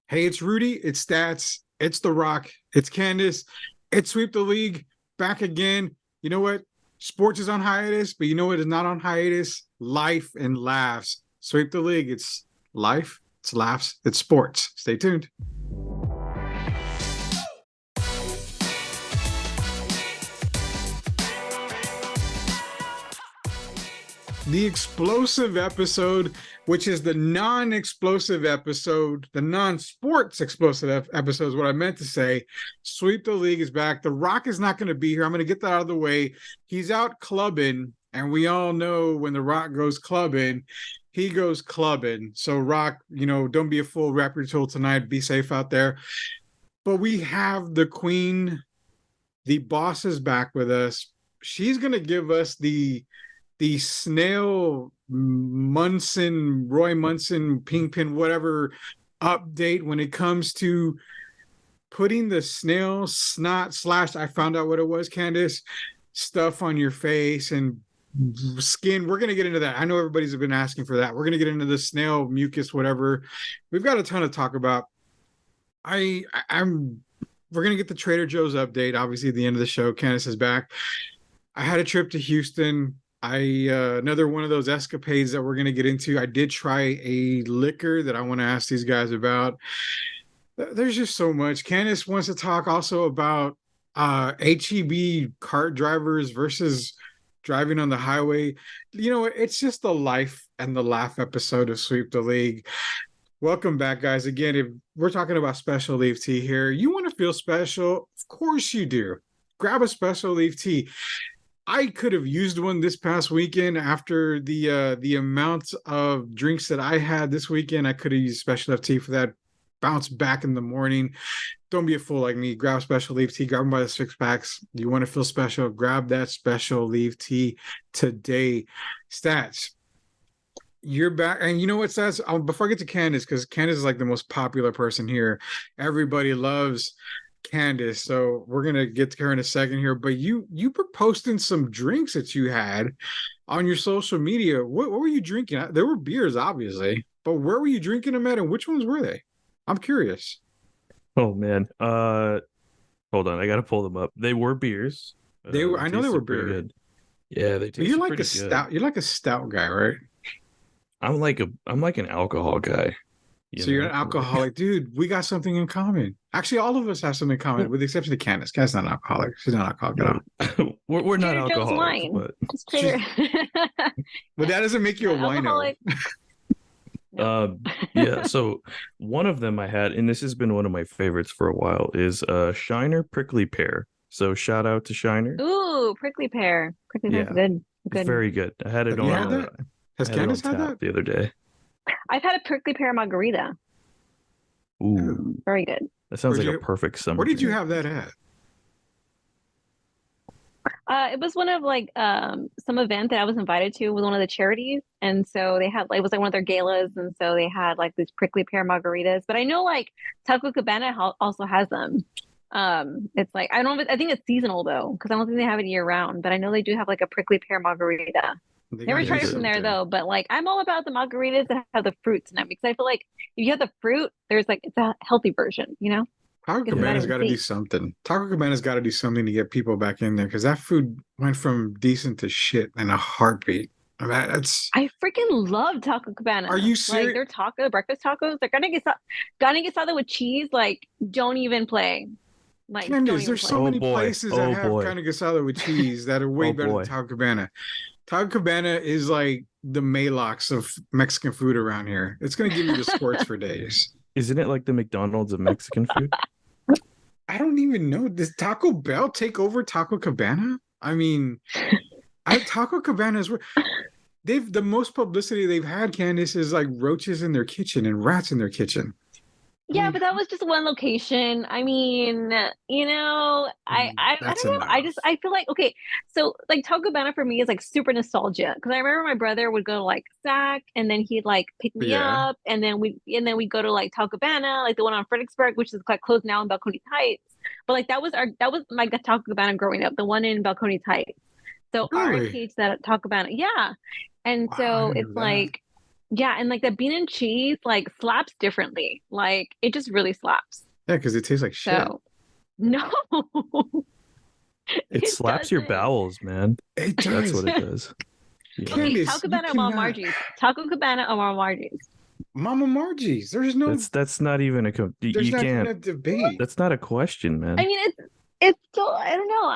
Hey, it's Rudy. It's Stats. It's The Rock. It's Candice. It's Sweep the League. Back again. You know what? Sports is on hiatus, but you know what is not on hiatus? Life and laughs. Sweep the League. It's life. It's laughs. It's sports. Stay tuned. The explosive episode, which is the non-explosive episode, the non-sports explosive episode is what I meant to say. Sweep the League is back. The Rock is not going to be here. I'm going to get that out of the way. He's out clubbing, and we all know when The Rock goes clubbing, he goes clubbing. So Rock, don't be a fool. Wrap your tool tonight. Be safe out there. But we have the queen. The boss is back with us. She's going to give us the Snail Roy Munson, Pingpin, whatever update when it comes to putting the snail snot / I found out what it was, Candice, stuff on your face and skin. We're going to get into that. I know everybody's been asking for that. We're going to get into the snail mucus, whatever. We've got a ton to talk about. We're going to get the Trader Joe's update. Obviously, at the end of the show, Candice is back. I had a trip to Houston. Another one of those escapades that we're going to get into. I did try a liquor that I want to ask these guys about. There's just so much. Candice wants to talk also about HEB cart drivers versus driving on the highway. It's just the life and the laugh episode of Sweep the League. Welcome back, guys. Again, if we're talking about special leaf tea here, you want to feel special? Of course you do. Grab a special leaf tea. I could have used one this past weekend after the amount of drinks that I had this weekend. I could have used special leaf tea for that. Bounce back in the morning. Don't be a fool like me. Grab special leaf tea. Grab them by the 6-packs. You want to feel special? Grab that special leaf tea today. Stats. You're back. And you know what, Stats? Before I get to Candice, because Candice is like the most popular person here. Everybody loves Candice, so we're gonna get to her in a second here. But you were posting some drinks that you had on your social media. What were you drinking? There were beers, obviously, but where were you drinking them at, and which ones were they? I'm curious. Oh man. Hold on, I gotta pull them up. They were beers. They were. They I know they were tasted pretty beer. good. Yeah, they But you're tasted like a pretty good. stout. You're like a stout guy, right? I'm like an alcohol guy. So you're an Like alcoholic, dude. We got something in common. Actually, all of us have something in common, with the exception of Candice. Candice not an alcoholic. She's not an alcoholic at no, all. we're not Trader Joe's alcoholics, wine. but It's Trader. But that doesn't make you a wino. Alcoholic. uh yeah, so one of them I had, and this has been one of my favorites for a while, is Shiner Prickly Pear. So shout out to Shiner. Ooh, prickly pear. Prickly pear's Yeah, good. it's Good. very good. I had it Have you on had that? Has I had it on Candice had tap that? the other day. I've had a prickly pear margarita. Ooh, Very good. that sounds Where'd like you- a perfect summer Where did you drink. have that at? It was one of some event that I was invited to with one of the charities, and so they had it was like one of their galas, and so they had like these prickly pear margaritas. But I know like Taco Cabana also has them. It's like I don't. I think it's seasonal though, because I don't think they have it year round. But I know they do have like a prickly pear margarita. They Never got tried you it from there something. though, but like I'm all about the margaritas that have the fruits in them because I feel like if you have the fruit, there's like it's a healthy version, you know? Taco Get some Cabana's vitamin got to do C. something. Taco Cabana's got to do something to get people back in there because that food went from decent to shit in a heartbeat. I mean, that's. I freaking love Taco Cabana. Are you Like serious? their breakfast tacos, they're gonna get started with cheese. Like, don't even play. Like, don't Candice, even there's play. so Oh many boy. places that Oh have boy. kind of gasado with cheese that are way Oh better than boy. Taco Cabana. Taco Cabana is like the Malox of Mexican food around here. It's going to give you the squirts for days. Isn't it like the McDonald's of Mexican food? I don't even know. Does Taco Bell take over Taco Cabana? I mean, Taco Cabana is where the most publicity they've had, Candice, is like roaches in their kitchen and rats in their kitchen. Yeah, but that was just one location. I mean, I That's don't know. enough. I feel like okay, so like Taco Cabana for me is like super nostalgia because I remember my brother would go to like Sac and then he'd like pick me Yeah. up and then we go to like Taco Cabana, like the one on Fredericksburg, which is like closed now in Balcony Heights. But like that was my Taco Cabana growing up, the one in Balcony Heights. So Really? RIPH that Taco Cabana, yeah. And Wow, I so didn't it's know that. like Yeah, and like the bean and cheese like slaps differently. Like it just really slaps. Yeah, because it tastes like shit. So no, It slaps your doesn't. bowels, man. It That's does. what it does. Yeah. Okay, Candice, Taco you Cabana or Mama cannot. Margie's? Taco Cabana or Mama Margie's? Mama Margie's. There's no. That's not even a There's you not even can't. a debate. That's not a question, man. I mean, it's still, I don't know.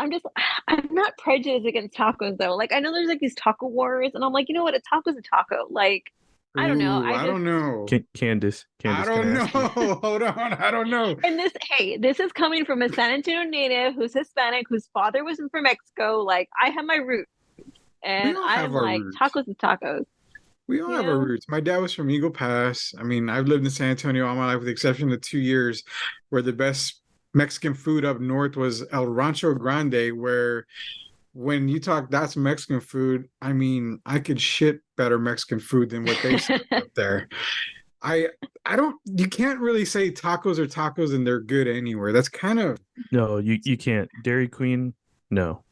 I'm not prejudiced against tacos though. Like I know there's like these taco wars, and I'm like, you know what? A taco's a taco. Like I don't know. Ooh, I don't know. Candice, I can don't I know. ask you? Hold on. I don't know. And this is coming from a San Antonio native who's Hispanic, whose father was from Mexico. Like I have my roots, and all have I'm our like roots. tacos is tacos. We all You have our know? roots. My dad was from Eagle Pass. I mean, I've lived in San Antonio all my life, with the exception of 2 years, where the best Mexican food up north was El Rancho Grande, where when you talk that's Mexican food, I mean, I could shit better Mexican food than what they serve up there. I don't, you can't really say tacos are tacos and they're good anywhere. That's kind of, No, you can't. Dairy Queen, no.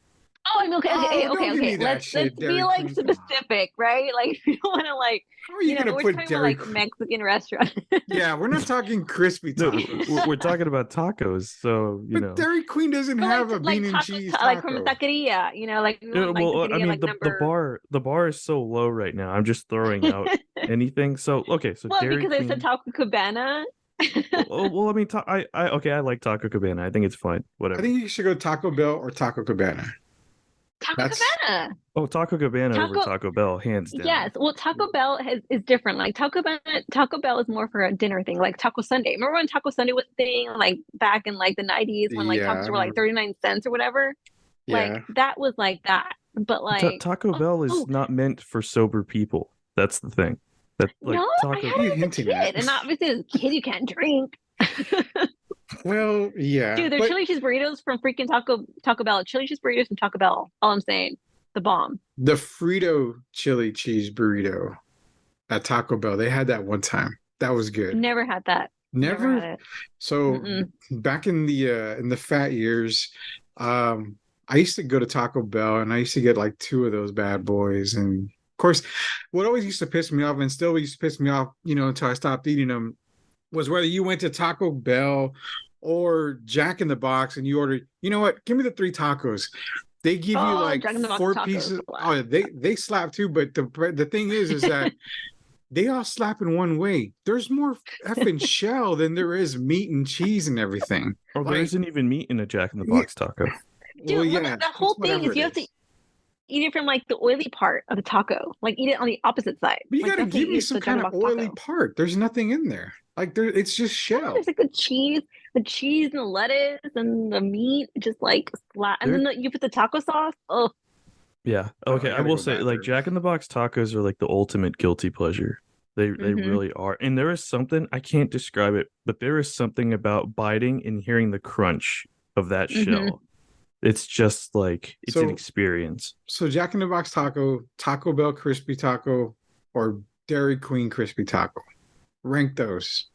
Oh, I'm okay. Okay, Oh, don't give me that Let's shit, be Dairy like Queen. Come on. specific, right? Like if you don't want to like, How are you gonna we're put talking about Dairy like Queen? Mexican restaurant. Yeah, we're not talking crispy No, tacos. we're talking about tacos, so you But know. Dairy Queen doesn't But have like a bean and tacos, cheese like from taco. taqueria, like we Yeah, want like well, I taqueria mean, like number. the bar is so low right now. I'm just throwing out anything. So okay, so Well, Dairy because I Queen. said Taco Cabana. Well, I mean, okay, I like Taco Cabana. I think it's fine. Whatever. I think you should go Taco Bell or Taco Cabana. Taco That's- Cabana. Oh, Taco Cabana over Taco Bell, hands down. Yes. Well, Taco Bell is different. Like Taco Bell is more for a dinner thing, like Taco Sunday. Remember when Taco Sunday was a thing, like back in like the 90s when like Yeah, tacos were like 39 cents or whatever? Yeah. Like that was like that. But like Taco Bell is not meant for sober people. That's the thing. That like no, Taco. I had What are you it as a hinting kid, at? and obviously as a kid you can't drink. Well, yeah. Dude, their but chili cheese burritos from freaking Taco Bell. Chili cheese burritos from Taco Bell. All I'm saying, the bomb. the Frito chili cheese burrito at Taco Bell, they had that one time. That was good. Never had that. Never. had it. So Mm-mm. back in the fat years, I used to go to Taco Bell and I used to get like 2 of those bad boys. And of course, what always used to piss me off and still used to piss me off, until I stopped eating them, was whether you went to Taco Bell or Jack in the Box and you ordered, you know what, give me the 3 tacos. They give you like Jack in the Box 4 tacos pieces. slap. Oh, they slap too, but the thing is that they all slap in one way. There's more effing shell than there is meat and cheese and everything. Oh, there Like- isn't even meat in a Jack in the Box taco. Dude, Well, well, yeah, the whole it's thing whatever is you it have to eat it from like the oily part of the taco. Like eat it on the opposite side. But you Like, gotta that's how give you me eat some the Jack in kind the of Box oily taco. part. There's nothing in there. Like it's just shell. There's like the cheese and the lettuce and the meat, just like flat. And then you put the taco sauce. Oh, Yeah. Oh, I Okay. I gotta will go say, back like there. Jack in the Box tacos are like the ultimate guilty pleasure. They Mhm. really are. And there is something, I can't describe it, but there is something about biting and hearing the crunch of that Mhm. shell. It's just like it's an So- experience. So Jack in the Box taco, Taco Bell crispy taco, or Dairy Queen crispy taco. Rank those.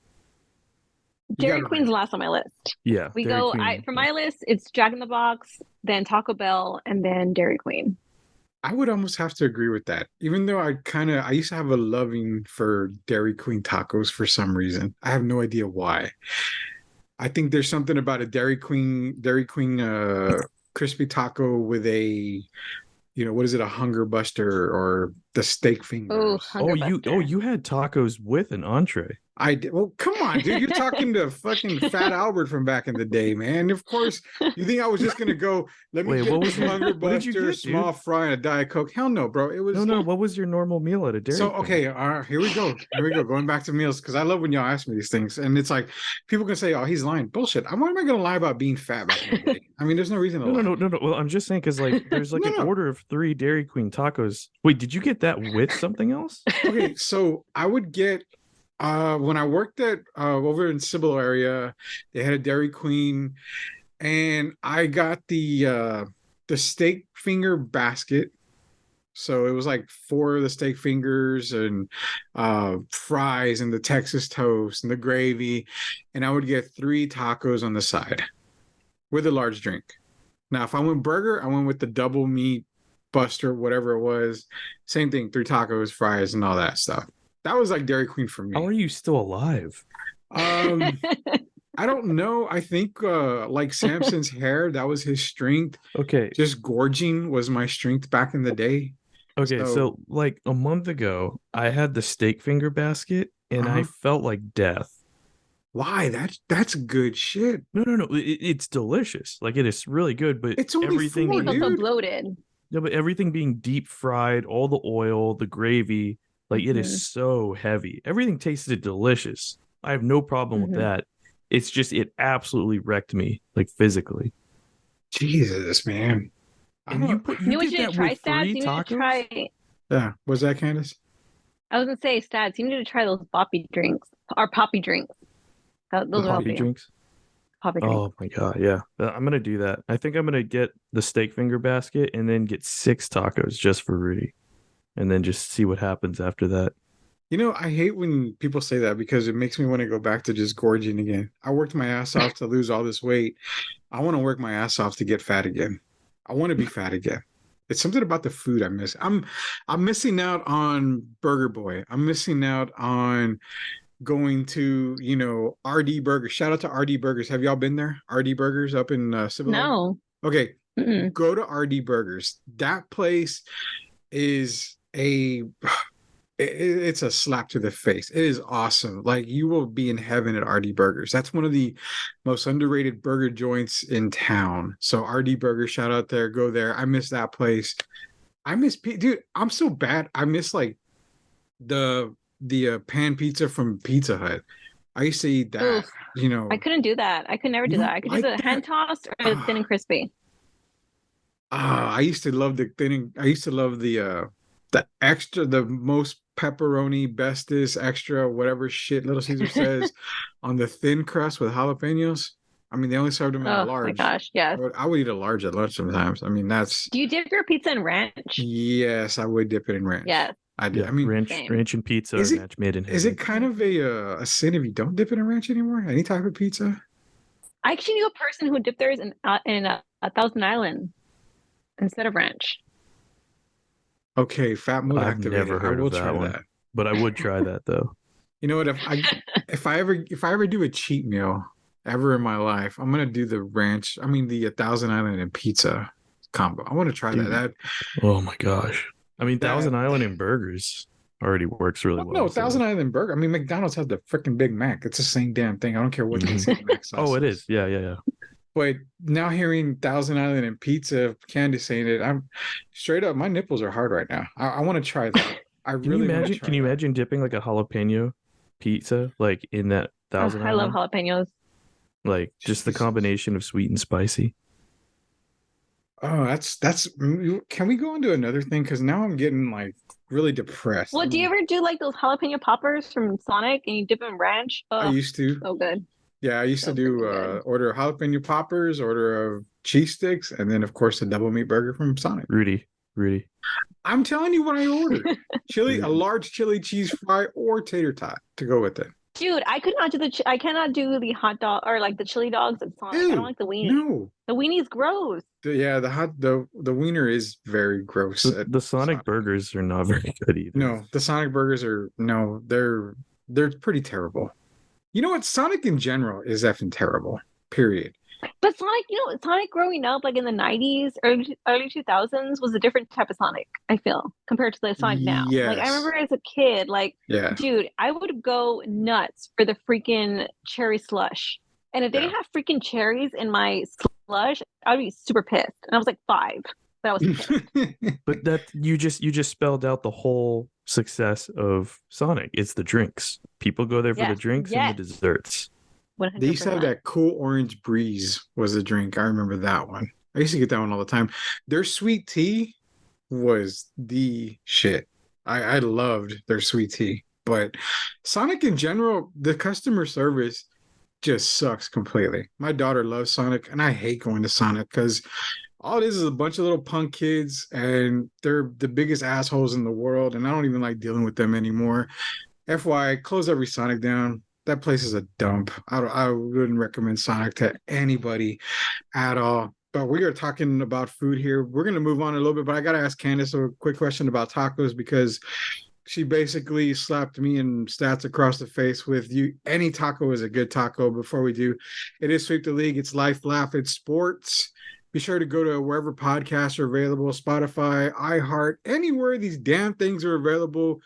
You Dairy gotta Queen's rank. last on my list. Yeah. We Dairy go. Queen, For my list, it's Jack in the Box, then Taco Bell, and then Dairy Queen. I would almost have to agree with that. Even though I used to have a loving for Dairy Queen tacos for some reason. I have no idea why. I think there's something about a Dairy Queen crispy taco with a, what is it, a Hunger Buster or the steak fingers. Oh, Hunger Buster. you had tacos with an entree. I did. Well, come on, dude. You're talking to fucking Fat Albert from back in the day, man. Of course, you think I was just gonna go, let me Wait, get what the was your- Hunger what did you Buster, get, small dude? fry, and a Diet Coke. Hell no, bro. It was No. What was your normal meal at a Dairy so Queen? okay. Here we go. Going back to meals because I love when y'all ask me these things, and it's like people can say, "Oh, he's lying." Bullshit. Why am I gonna lie about being fat back in the day? I mean, there's no reason to lie. No. Well, I'm just saying because like there's like No. an order of 3 Dairy Queen tacos. Wait, did you get that with something else? Okay, so I would get when I worked at over in Cibolo area, they had a Dairy Queen, and I got the steak finger basket. So it was like 4 of the steak fingers and fries and the Texas toast and the gravy, and I would get 3 tacos on the side with a large drink. Now, if I went burger, I went with the double meat buster, whatever it was. Same thing, 3 tacos, fries, and all that stuff. That was like Dairy Queen for me. How are you still alive? Um, I don't know. I think like Samson's hair, that was his strength. Okay. Just gorging was my strength back in the day. Okay, so like a month ago, I had the steak finger basket and I felt like death. Why? That's good shit. No. It's delicious. Like it is really good, but It's only everything four, You feel so dude. bloated. Yeah, but everything being deep fried, all the oil, the gravy, like it Mhm. is so heavy. Everything tasted delicious. I have no problem with Mhm. that. It's just it absolutely wrecked me, like physically. Jesus, man. And you put You know you what get you need that to try, with Stats? free You need to tacos? try. Yeah. Was that Candice? I was gonna say, Stats. You need to try those poppy drinks or poppy drinks. Those The will help coffee you. drinks? Poppy drinks. Oh my god, yeah. I'm gonna do that. I think I'm gonna get the steak finger basket and then get 6 tacos just for Rudy. And then just see what happens after that. You know, I hate when people say that because it makes me want to go back to just gorging again. I worked my ass off to lose all this weight. I want to work my ass off to get fat again. I want to be fat again. It's something about the food I miss. I'm missing out on Burger Boy. I'm missing out on going to, RD Burgers. Shout out to RD Burgers. Have y'all been there? RD Burgers up in Cibolo? No. Okay. Mm-mm. Go to RD Burgers. That place is it's a slap to the face. It is awesome. Like you will be in heaven at RD Burgers. That's one of the most underrated burger joints in town. So RD Burgers, shout out there. Go there. I miss that place. I miss dude. I'm so bad. I miss like the pan pizza from Pizza Hut. I used to eat that. Oof. You know, I couldn't do that. I could never You do that. don't I could like do the that? hand tossed or the thin and crispy. I used to love the thinning. I used to love the extra, the most pepperoni, bestest, extra, whatever shit Little Caesar says on the thin crust with jalapenos. I mean, they only served them in a Oh my large. gosh, yes. I would eat a large at lunch sometimes. I mean, that's Do you dip your pizza in ranch? yes, I would dip it in ranch. Yes. I did. Yeah, I mean, ranch and pizza is are it- match made in heaven. is it kind of a sin if you don't dip it in ranch anymore? Any type of pizza? I actually knew a person who dipped theirs in a Thousand Island instead of ranch. Okay, fat mode I've activated. never heard I will of that try one. that. But I would try that though. You know what? If I ever do a cheat meal ever in my life, I'm gonna do the ranch. I mean the Thousand Island and pizza combo. I want to try Dude. that. Oh my gosh. I mean, That- Thousand Island and burgers already works really well. No, so- Thousand Island burger. I mean, McDonald's has the freaking Big Mac. It's the same damn thing. I don't care what they say. Mac sauce Oh, it is. Yeah. But now hearing Thousand Island and pizza, Candy saying it, I'm straight up. My nipples are hard right now. I want to try that. Can you imagine? Can you imagine dipping like a jalapeno pizza like in that Thousand I Island? love jalapenos. Like just the Jesus. combination of sweet and spicy. Oh, that's. Can we go into another thing? Because now I'm getting like really depressed. Well, do you ever do like those jalapeno poppers from Sonic and you dip in ranch? I Oh, used to. so good. Yeah, I used to So do freaking good. order of jalapeno poppers, order of cheese sticks, and then of course the double meat burger from Sonic. Rudy. I'm telling you what I ordered: a large chili cheese fry or tater tot to go with it. Dude, I could not do I cannot do the hot dog or like the chili dogs at Sonic. I Ew, don't like the weenie. No, The weenie's gross. the wiener is very gross. The Sonic burgers are not very good either. No, the Sonic burgers are they're pretty terrible. You know what? Sonic in general is effing terrible. Period. But Sonic, Sonic growing up like in the 90s, early 2000s was a different type of Sonic, I feel, compared to the Sonic now. Like I Yes. remember as a kid, like, Yeah. dude, I would go nuts for the freaking cherry slush. And if they didn't have freaking cherries in my slush, I'd be super pissed. And I was like 5, but I was pissed. But that you just spelled out the whole success of Sonic. It's the drinks. People go there for the Yes, drinks and the desserts. 100%. They used to have that cool orange breeze was a drink. I remember that one. I used to get that one all the time. Their sweet tea was the shit. I loved their sweet tea. But Sonic in general, the customer service just sucks completely. My daughter loves Sonic, and I hate going to Sonic because all it is a bunch of little punk kids, and they're the biggest assholes in the world, and I don't even like dealing with them anymore. FYI, close every Sonic down. That place is a dump. I wouldn't recommend Sonic to anybody at all. But we are talking about food here. We're going to move on a little bit, but I got to ask Candice a quick question about tacos because she basically slapped me and stats across the face with you. Any taco is a good taco. Before we do, it is Sweep the League. It's life, laugh, it's sports. Be sure to go to wherever podcasts are available, Spotify, iHeart, anywhere these damn things are available.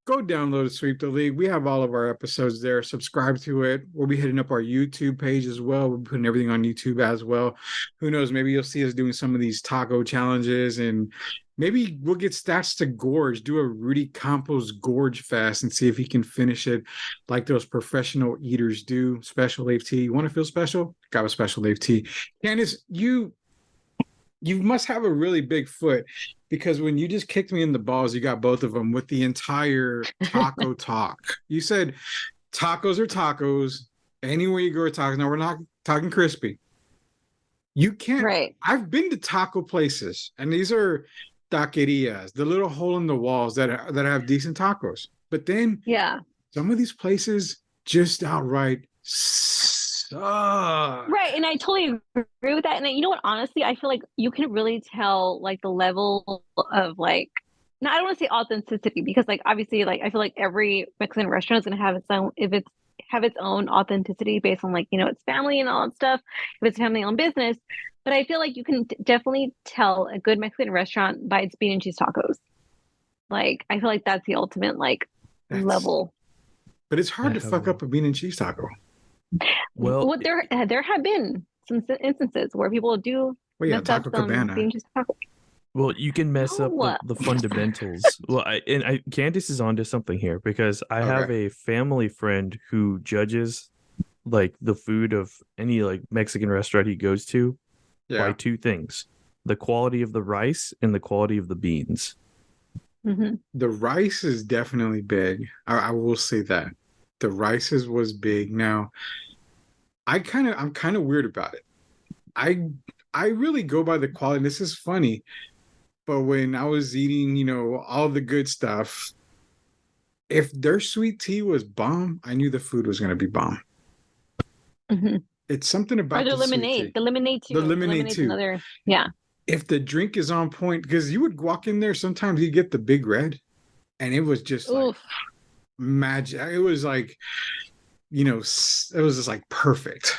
Go download Sweep the League. We have all of our episodes there. Subscribe to it. We'll be hitting up our YouTube page as well. We're putting everything on YouTube as well. Who knows? Maybe you'll see us doing some of these taco challenges, and maybe we'll get Stats to gorge, do a Rudy Campos gorge fast and see if he can finish it like those professional eaters do. Special Leaf tea. You want to feel special? Got a Special Leaf tea. Candice, you must have a really big foot, because when you just kicked me in the balls, you got both of them with the entire taco talk. You said tacos are tacos. Anywhere you go are tacos. Now, we're not talking crispy. You can't. Right. I've been to taco places, and these are taquerias, the little hole in the walls that have decent tacos. But then some of these places just outright suck. Right. And I totally agree with that. And you know what? Honestly, I feel like you can really tell like the level of like, now I don't want to say authenticity, because like obviously like I feel like every Mexican restaurant is gonna have its own, have its own authenticity based on like, you know, its family and all that stuff, if it's family owned business. But I feel like you can definitely tell a good Mexican restaurant by its bean and cheese tacos. Like I feel like that's the ultimate like level. But it's hard to fuck up a bean and cheese taco. Well, there have been some instances where people do mess up some bean and cheese tacos. Well, you can mess up the fundamentals. Well, Candice is onto something here, because I have a family friend who judges like the food of any like Mexican restaurant he goes to by two things: the quality of the rice and the quality of the beans. Mm-hmm. The rice is definitely big. I will say that the rices was big. Now, I'm kind of weird about it. I really go by the quality. This is funny. But when I was eating, you know, all the good stuff, if their sweet tea was bomb, I knew the food was going to be bomb. Mm-hmm. It's something about the lemonade. The lemonade too. The lemonade too. Another, if the drink is on point, because you would walk in there, sometimes you get the Big Red, and it was just like magic. It was like, you know, it was just like perfect.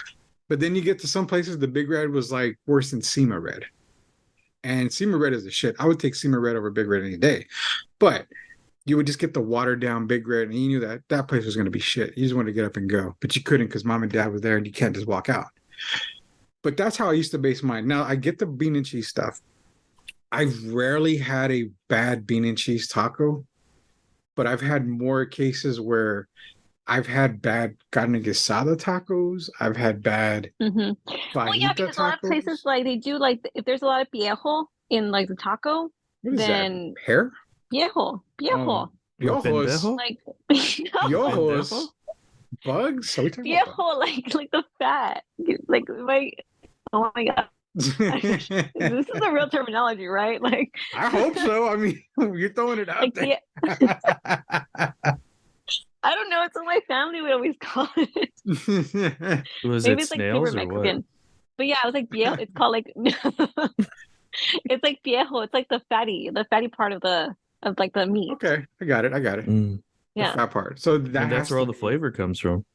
But then you get to some places, the Big Red was like worse than SEMA Red. And SEMA Red is the shit. I would take SEMA Red over Big Red any day. But you would just get the watered down Big Red, and you knew that that place was going to be shit. You just wanted to get up and go. But you couldn't, because mom and dad was there, and you can't just walk out. But that's how I used to base mine. Now, I get the bean and cheese stuff. I've rarely had a bad bean and cheese taco, but I've had more cases where I've had bad carne guisada tacos. I've had bad well, yeah, because tacos. a lot of places like they do like if there's a lot of viejo in like the taco, what is then that? Hair? Viejo. Piojos. Like Piojos. Bugs? So viejo, like the fat. Like oh my god. This is a real terminology, right? Like I hope so. I mean, you're throwing it out like, there. I don't know. It's what my family would always call it. Was Maybe it it's like Snails super or Mexican. what? But yeah, I was like viejo. It's called like it's like viejo. It's like the fatty part of like the meat. Okay, I got it. Mm. Yeah, the fat part. So that's where all the flavor comes from.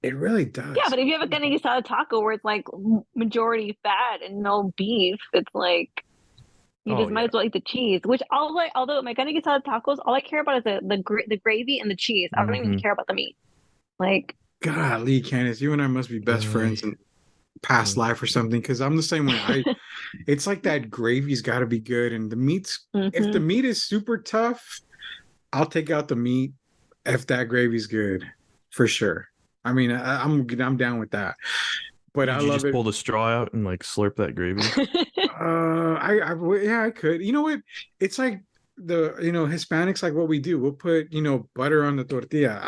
It really does. Yeah, but if you have a carne guisada taco where it's like majority fat and no beef, it's like you just might as well eat the cheese. Which although my carne guisada tacos, all I care about is the gravy and the cheese. I don't even care about the meat. Like, golly, Candice, you and I must be best friends in past life or something. Because I'm the same way. It's like that gravy's got to be good, and the meat's. If the meat is super tough, I'll take out the meat. If that gravy's good, for sure. I mean, I'm down with that. But I love just pull the straw out and like slurp that gravy? I could. You know what? It's like Hispanics, like what we do. We'll put butter on the tortilla.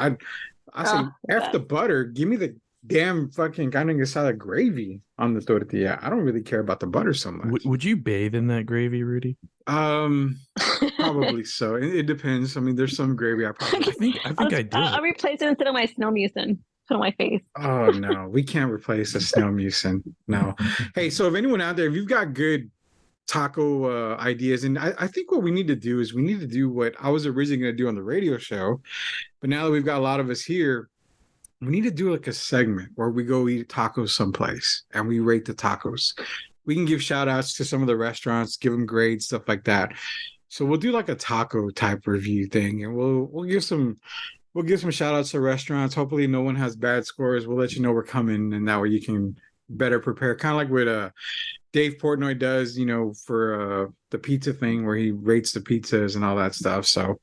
I say F the butter. Give me the damn fucking carne guisada gravy on the tortilla. I don't really care about the butter so much. Would you bathe in that gravy, Rudy? Probably so. It depends. I mean, there's some gravy I think I do. I'll replace it instead of my Snail mucin. Put on my face. Oh no, we can't replace a Snail mucin. No. Hey, so if anyone out there, if you've got good taco ideas. And I think what we need to do is we need to do what I was originally going to do on the radio show. But now that we've got a lot of us here, we need to do like a segment where we go eat tacos someplace and we rate the tacos. We can give shout outs to some of the restaurants, give them grades, stuff like that. So we'll do like a taco type review thing, and we'll give some shout outs to restaurants. Hopefully no one has bad scores. We'll let you know we're coming, and that way you can better prepare. Kind of like what Dave Portnoy does, for the pizza thing where he rates the pizzas and all that stuff. So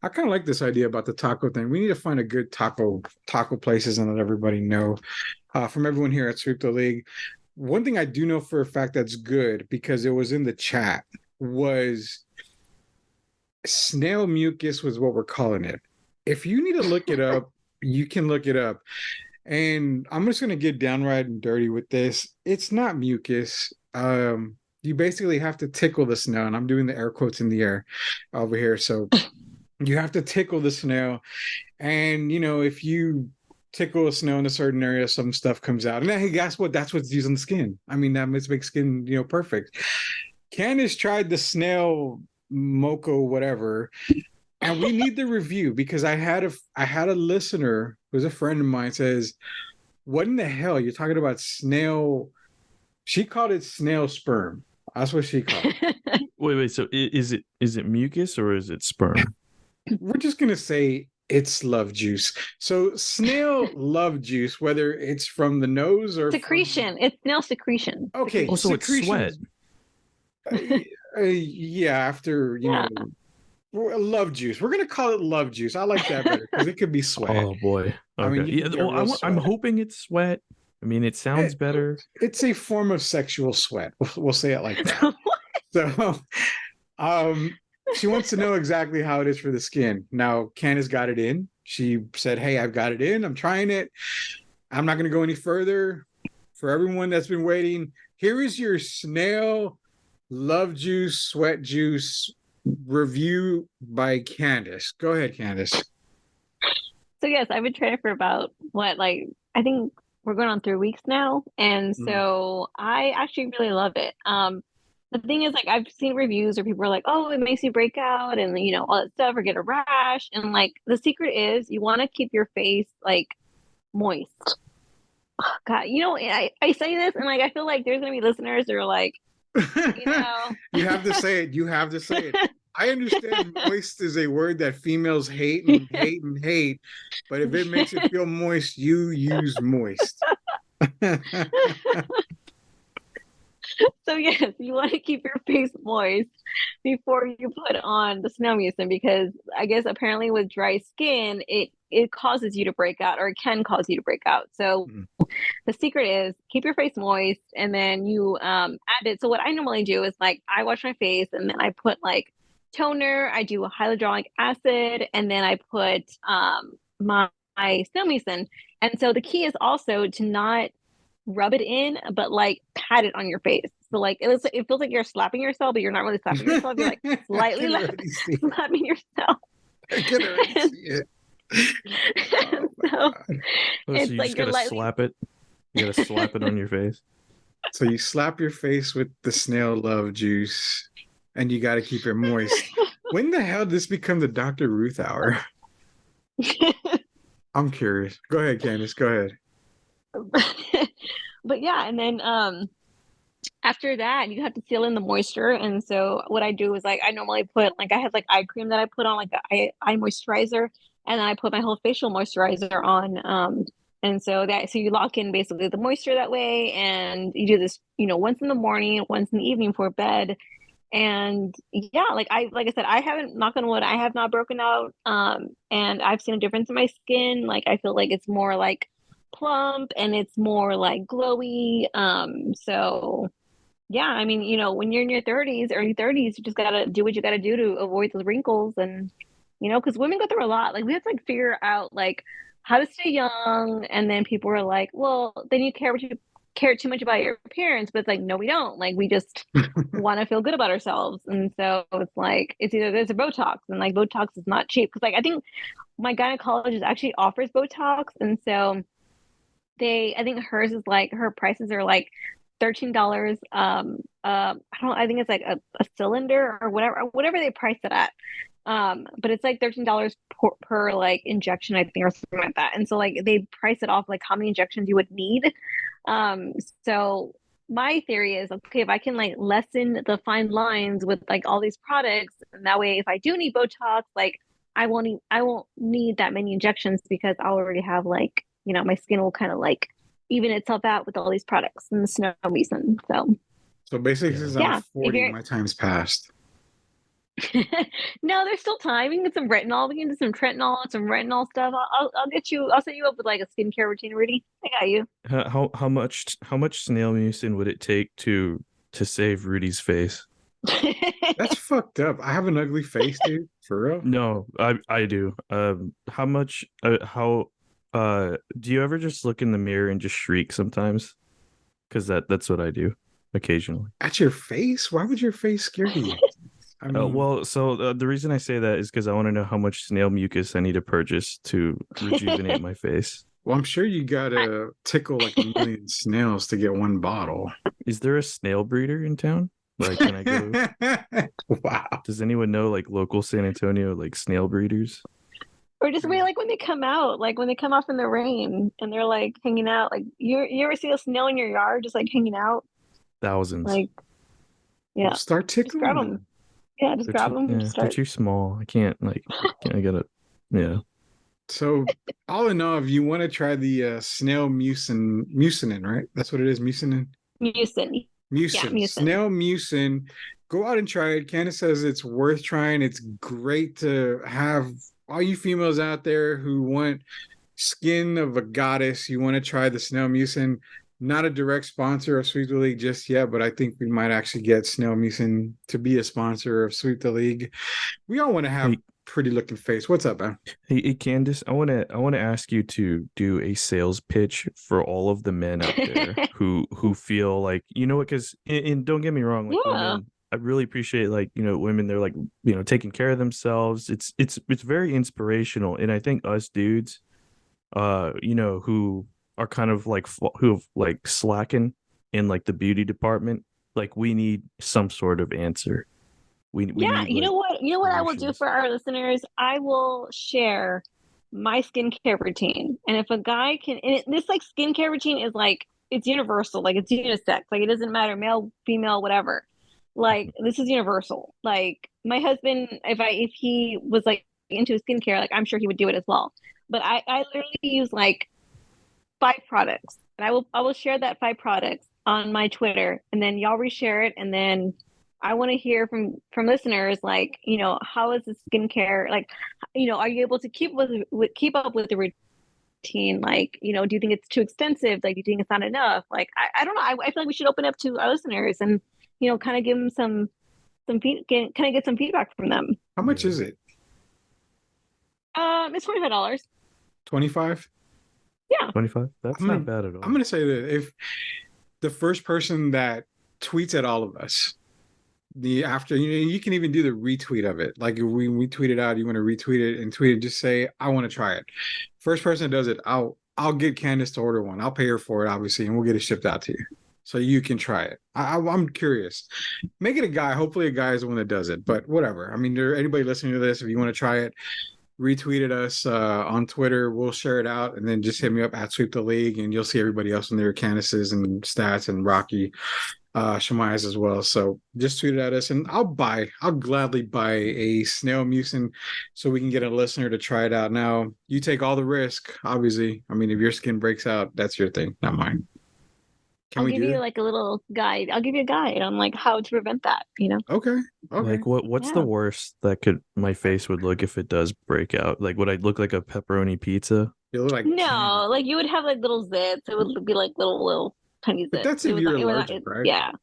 I kind of like this idea about the taco thing. We need to find a good taco places and let everybody know. From everyone here at Sweep the League, one thing I do know for a fact that's good, because it was in the chat, was snail mucus was what we're calling it. If you need to look it up, you can look it up. And I'm just going to get downright and dirty with this. It's not mucus. You basically have to tickle the snail, and I'm doing the air quotes in the air over here. So you have to tickle the snail. And, if you tickle a snail in a certain area, some stuff comes out. And hey, guess what? That's what's used on the skin. I mean, that makes skin, perfect. Candice tried the snail moco whatever, and we need the review, because I had a listener who's a friend of mine says, what in the hell, you're talking about snail? She called it snail sperm. That's what she called it. Wait, so is it mucus or is it sperm? We're just gonna say it's love juice. So snail love juice, whether it's from the nose or secretion. It's snail secretion. Okay. Also, it's sweat. Yeah, after love juice. We're gonna call it love juice. I like that better because it could be sweat. Oh boy. Okay. I'm hoping it's sweat. I mean, it sounds better. It's a form of sexual sweat. We'll say it like that. So, she wants to know exactly how it is for the skin. Now, Candice got it in. She said, "Hey, I've got it in. I'm trying it. I'm not going to go any further." For everyone that's been waiting, here is your snail love juice, sweat juice review by Candice. Go ahead, Candice. So yes, I've been trying it for about I think we're going on 3 weeks now, and so I actually really love it. The thing is, I've seen reviews where people are like, "Oh, it makes you break out," and all that stuff, or get a rash. And the secret is you want to keep your face moist. Oh, God, I say this, and I feel like there's gonna be listeners that are like, You have to say it. You have to say it. I understand moist is a word that females hate and hate and hate, but if it makes it feel moist, you use moist. So yes, you want to keep your face moist before you put on the snail mucin, because I guess apparently with dry skin, it causes you to break out, or it can cause you to break out. So the secret is keep your face moist, and then you add it. So what I normally do is I wash my face, and then I put toner, I do a hyaluronic acid, and then I put my snail mucin. And so the key is also to not rub it in, but pat it on your face. So it feels like you're slapping yourself, but you're not really slapping yourself. You're slightly slapping yourself. I can already see it. So you just gotta slap it. You gotta slap it on your face. So you slap your face with the snail love juice, and you got to keep it moist. When the hell did this become the Dr. Ruth hour? I'm curious. Go ahead, Candice. Go ahead. But yeah, and then after that, you have to seal in the moisture. And so what I do is I normally put I have eye cream that I put on, eye moisturizer, and then I put my whole facial moisturizer on. And so you lock in basically the moisture that way, and you do this, once in the morning, once in the evening before bed. And yeah, I said, I haven't, knock on wood, I have not broken out. And I've seen a difference in my skin. I feel like it's more plump, and it's more glowy. So yeah, I mean, when you're in your 30s, early 30s, you just gotta do what you gotta do to avoid those wrinkles. And because women go through a lot. We have to figure out how to stay young. And then people are like, well, then you care too much about your appearance. But it's no, we don't. We just want to feel good about ourselves. And so it's either there's a Botox, and Botox is not cheap, because I think my gynecologist actually offers Botox, and so I think hers is her prices are $13. I think it's like a cylinder or whatever they price it at. But it's like $13 per like injection, I think, or something like that. And so like they price it off like how many injections you would need. So my theory is, okay, if I can like lessen the fine lines with like all these products, and that way if I do need Botox, like I won't need that many injections because I'll already have like, my skin will kind of like even itself out with all these products and the snow mucin. So basically, since I'm 40, my time's passed. No, there's still time. We can get some retinol. We can do some tretinool, some retinol stuff. I'll set you up with like a skincare routine, Rudy. I got you. How much snail mucin would it take to save Rudy's face? That's fucked up. I have an ugly face, dude. For real? No, I do. How much? Do you ever just look in the mirror and just shriek sometimes? Because that's what I do occasionally. At your face? Why would your face scare you? I mean, the reason I say that is because I want to know how much snail mucus I need to purchase to rejuvenate my face. Well, I'm sure you gotta tickle like a million snails to get one bottle. Is there a snail breeder in town? Like, can I go? Wow. Does anyone know like local San Antonio like snail breeders? Or just wait, like when they come out, like when they come off in the rain and they're like hanging out. Like you ever see a snail in your yard just like hanging out? Thousands. Like, yeah. Well, start tickling grab them. Yeah, just grab them. Yeah, they're too small. I can't I gotta. Yeah. So all in all, if you want to try the snail mucinin, right? That's what it is, mucinin. Mucin. Yeah, mucin. Snail mucin. Go out and try it. Candice says it's worth trying. It's great to have all you females out there who want skin of a goddess. You want to try the snail mucin. Not a direct sponsor of Sweep the League just yet, but I think we might actually get Snail Mucin to be a sponsor of Sweep the League. We all want to have pretty looking face. What's up, man? Hey, Candice, I want to ask you to do a sales pitch for all of the men out there who feel like, you know what, because and don't get me wrong, like women, I really appreciate like, women, they're like, taking care of themselves. It's very inspirational, and I think us dudes, who are kind of like who have like slacking in like the beauty department, like we need some sort of answer. We need, you know what I will do for our listeners, I will share my skincare routine, and if a guy can, this like skincare routine is like, it's universal, like it's unisex, like it doesn't matter, male, female, whatever, like this is universal. Like my husband, if he was like into skincare, like I'm sure he would do it as well, but I literally use like 5 products, and I will share that 5 products on my Twitter, and then y'all reshare it, and then I want to hear from listeners, like, how is the skincare, like, are you able to keep up with the routine? Like, do you think it's too extensive? Like, do you think it's not enough? Like, I don't know. I feel like we should open up to our listeners and kind of give them some get some feedback from them. How much is it? It's $25. 25. Yeah. 25. That's not bad at all. I'm gonna say that if the first person that tweets at all of us, after you can even do the retweet of it. Like if we tweet it out, you want to retweet it and tweet it, just say, I want to try it. First person that does it, I'll get Candice to order one. I'll pay her for it, obviously, and we'll get it shipped out to you so you can try it. I'm curious. Make it a guy. Hopefully a guy is the one that does it, but whatever. I mean, anybody listening to this, if you want to try it, retweet it us on Twitter. We'll share it out, and then just hit me up at Sweep the League, and you'll see everybody else on there, Candice's and Stats and Rocky, Shemaiah's as well. So just tweet it at us, and I'll gladly buy a snail mucin so we can get a listener to try it out. Now, you take all the risk, obviously. I mean, if your skin breaks out, that's your thing, not mine. I'll give you like a little guide. I'll give you a guide on like how to prevent that, Okay. Like what's the worst that my face would look if it does break out? Like, would I look like a pepperoni pizza? You look like no, like you would have like little zits. It would be like little tiny zits. But that's if you're allergic, right? Yeah.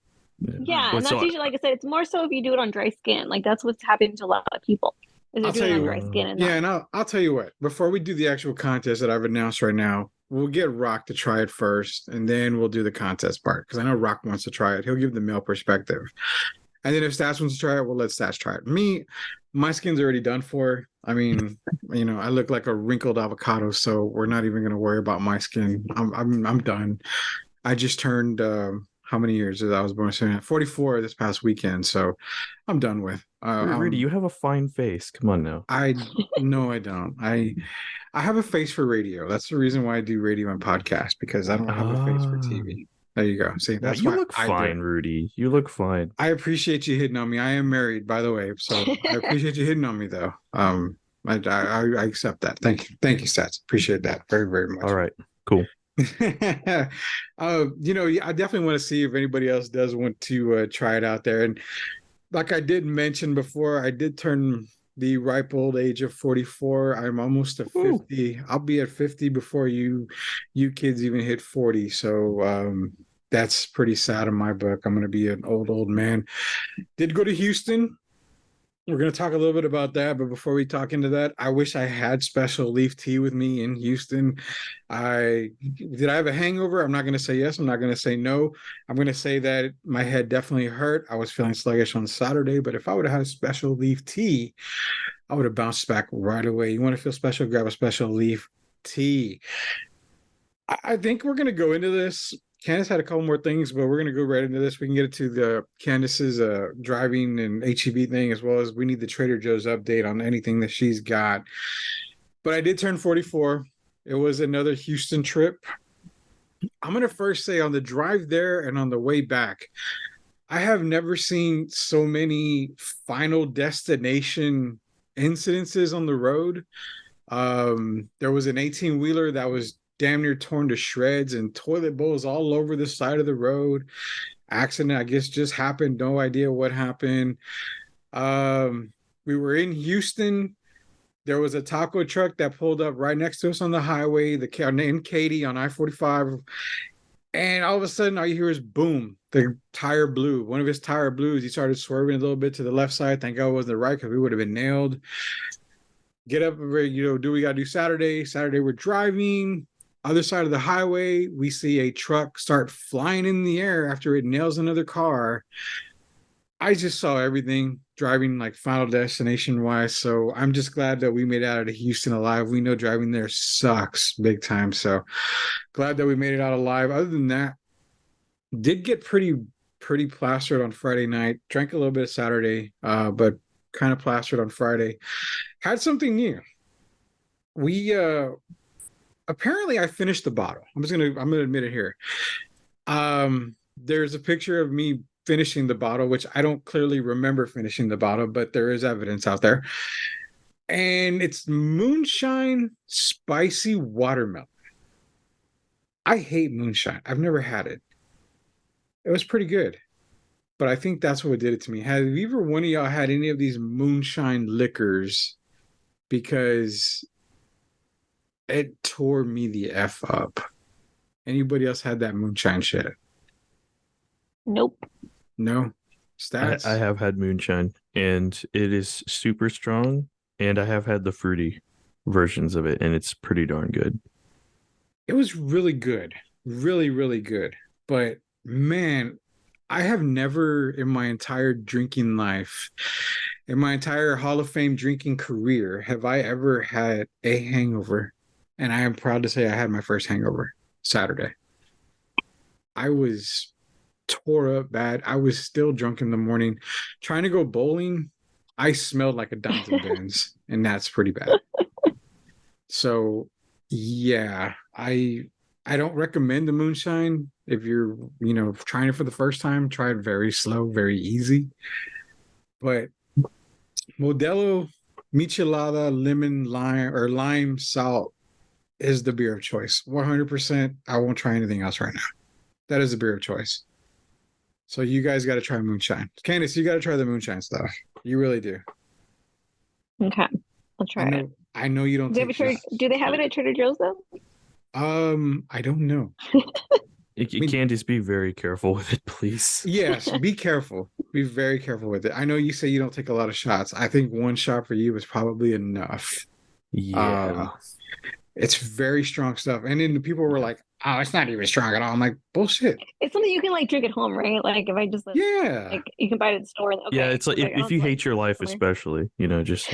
And that's usually, like I said, it's more so if you do it on dry skin. Like that's what's happening to a lot of people. Is they're doing it on dry skin. And I'll tell you what. Before we do the actual contest that I've announced right now, we'll get Rock to try it first, and then we'll do the contest part, because I know Rock wants to try it. He'll give the male perspective. And then if Stats wants to try it, we'll let Stats try it. My skin's already done for. I mean, I look like a wrinkled avocado, so we're not even going to worry about my skin. I'm done. I just turned how many years I was born. 44 this past weekend, so I'm done with. Rudy, you have a fine face. Come on now. No, I don't. I have a face for radio. That's the reason why I do radio and podcast, because I don't have a face for TV. There you go. See, that's you why look I fine, do. Rudy. You look fine. I appreciate you hitting on me. I am married, by the way, so I appreciate you hitting on me, though. I accept that. Thank you, Stats. Appreciate that very, very much. All right, cool. I definitely want to see if anybody else does want to try it out there. And like I did mention before, I did turn the ripe old age of 44. I'm almost at 50. Ooh. I'll be at 50 before you kids even hit 40. So that's pretty sad in my book. I'm going to be an old man. Did go to Houston. We're going to talk a little bit about that, but before we talk into that, I wish I had special leaf tea with me in Houston. Did I have a hangover? I'm not going to say yes. I'm not going to say no. I'm going to say that my head definitely hurt. I was feeling sluggish on Saturday, but if I would have had a special leaf tea, I would have bounced back right away. You want to feel special? Grab a special leaf tea. I think we're going to go into this. Candice had a couple more things, but we're going to go right into this. We can get to the Candice's driving and HEB thing, as well as we need the Trader Joe's update on anything that she's got. But I did turn 44. It was another Houston trip. I'm going to first say, on the drive there and on the way back, I have never seen so many Final Destination incidences on the road. There was an 18-wheeler that was damn near torn to shreds and toilet bowls all over the side of the road. Accident, I guess, just happened. No idea what happened. We were in Houston. There was a taco truck that pulled up right next to us on the highway, named Katie on I-45. And all of a sudden, all you hear is boom. The tire blew. One of his tire blew. He started swerving a little bit to the left side. Thank God it wasn't the right, because we would have been nailed. Get up, do we got to do Saturday? Saturday, we're driving. Other side of the highway, we see a truck start flying in the air after it nails another car. I just saw everything driving like Final Destination wise. So I'm just glad that we made it out of Houston alive. We know driving there sucks big time. So glad that we made it out alive. Other than that, did get pretty plastered on Friday night. Drank a little bit Saturday, but kind of plastered on Friday. Had something new. Apparently I finished the bottle. I'm gonna admit it here. There's a picture of me finishing the bottle, which I don't clearly remember finishing the bottle, but there is evidence out there. And it's moonshine spicy watermelon. I hate moonshine. I've never had it. It was pretty good, but I think that's what did it to me. Have either one of y'all had any of these moonshine liquors? Because it tore me the F up. Anybody else had that moonshine shit? Nope. No? Stats? I have had moonshine, and it is super strong, and I have had the fruity versions of it, and it's pretty darn good. It was really good. Really, really good. But, man, I have never in my entire drinking life, in my entire Hall of Fame drinking career, have I ever had a hangover. And I am proud to say I had my first hangover Saturday. I was tore up bad. I was still drunk in the morning. Trying to go bowling, I smelled like a Dimes and Benz, and that's pretty bad. So, yeah, I don't recommend the moonshine. If you're, trying it for the first time, try it very slow, very easy. But Modelo Michelada lemon lime or lime salt is the beer of choice. 100%. I won't try anything else right now. That is the beer of choice. So you guys got to try moonshine. Candice, you got to try the moonshine stuff. You really do. Okay. I'll try it. I know you don't take shots. Do they have it at Trader Joe's though? I don't know. Candice, be very careful with it, please. Yes, be careful. Be very careful with it. I know you say you don't take a lot of shots. I think one shot for you is probably enough. Yeah. It's very strong stuff. And then the people were like, oh, it's not even strong at all. I'm like, bullshit. It's something you can like drink at home, right? Like if I just Yeah. like you can buy it at the store. Okay. Yeah, it's like if you hate your life, especially, just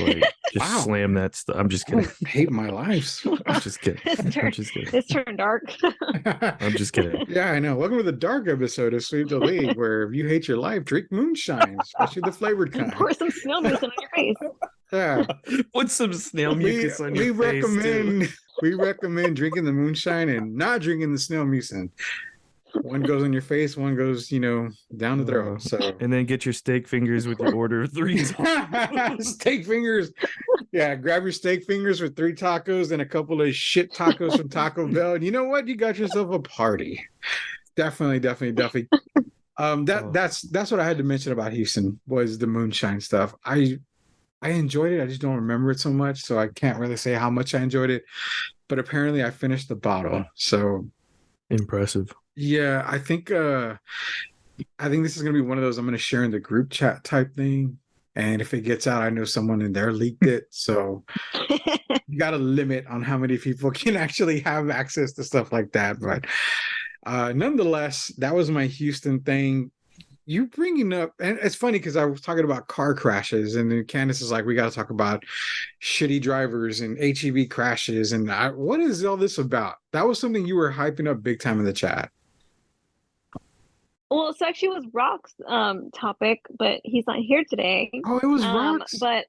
Wow. slam that stuff. I'm just kidding. I hate my life. I'm just kidding. I'm just kidding. It's turned dark. I'm just kidding. Yeah, I know. Welcome to the dark episode of Sweep the League, where if you hate your life, drink moonshine, especially the flavored kind. Pour some snail mucus on your face. Yeah. Put some snail mucus on your face. We recommend drinking the moonshine and not drinking the snail mucin. One goes on your face, one goes, down the throat. So and then get your steak fingers with your order of 3. Steak fingers. Yeah, grab your steak fingers with 3 tacos and a couple of shit tacos from Taco Bell. And you know what? You got yourself a party. Definitely. That's what I had to mention about Houston was the moonshine stuff. I enjoyed it. I just don't remember it so much, so I can't really say how much I enjoyed it. But apparently, I finished the bottle. So impressive. Yeah, I think this is gonna be one of those I'm gonna share in the group chat type thing. And if it gets out, I know someone in there leaked it. So you got a limit on how many people can actually have access to stuff like that. But nonetheless, that was my Houston thing. You bringing up, and it's funny because I was talking about car crashes, and then Candice is like, we got to talk about shitty drivers and HEV crashes. And what is all this about? That was something you were hyping up big time in the chat. Well, so actually it was Rock's topic, but he's not here today. Oh, it was Rock's? But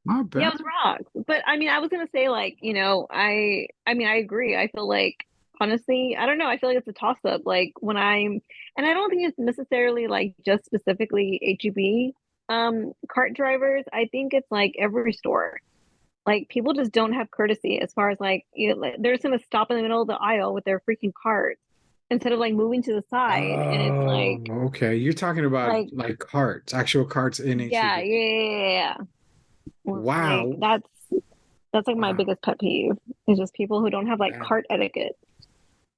my bad. Yeah, it was Rock's. But I mean, I was gonna say like, I agree. I feel like honestly, I don't know. I feel like it's a toss up. Like and I don't think it's necessarily like just specifically HEB cart drivers. I think it's like every store. Like people just don't have courtesy as far as like, they're just gonna stop in the middle of the aisle with their freaking cart instead of like moving to the side. And it's like, okay, you're talking about like carts, actual carts in HEB. Yeah. Wow. Like, that's like my biggest pet peeve is just people who don't have like cart etiquette.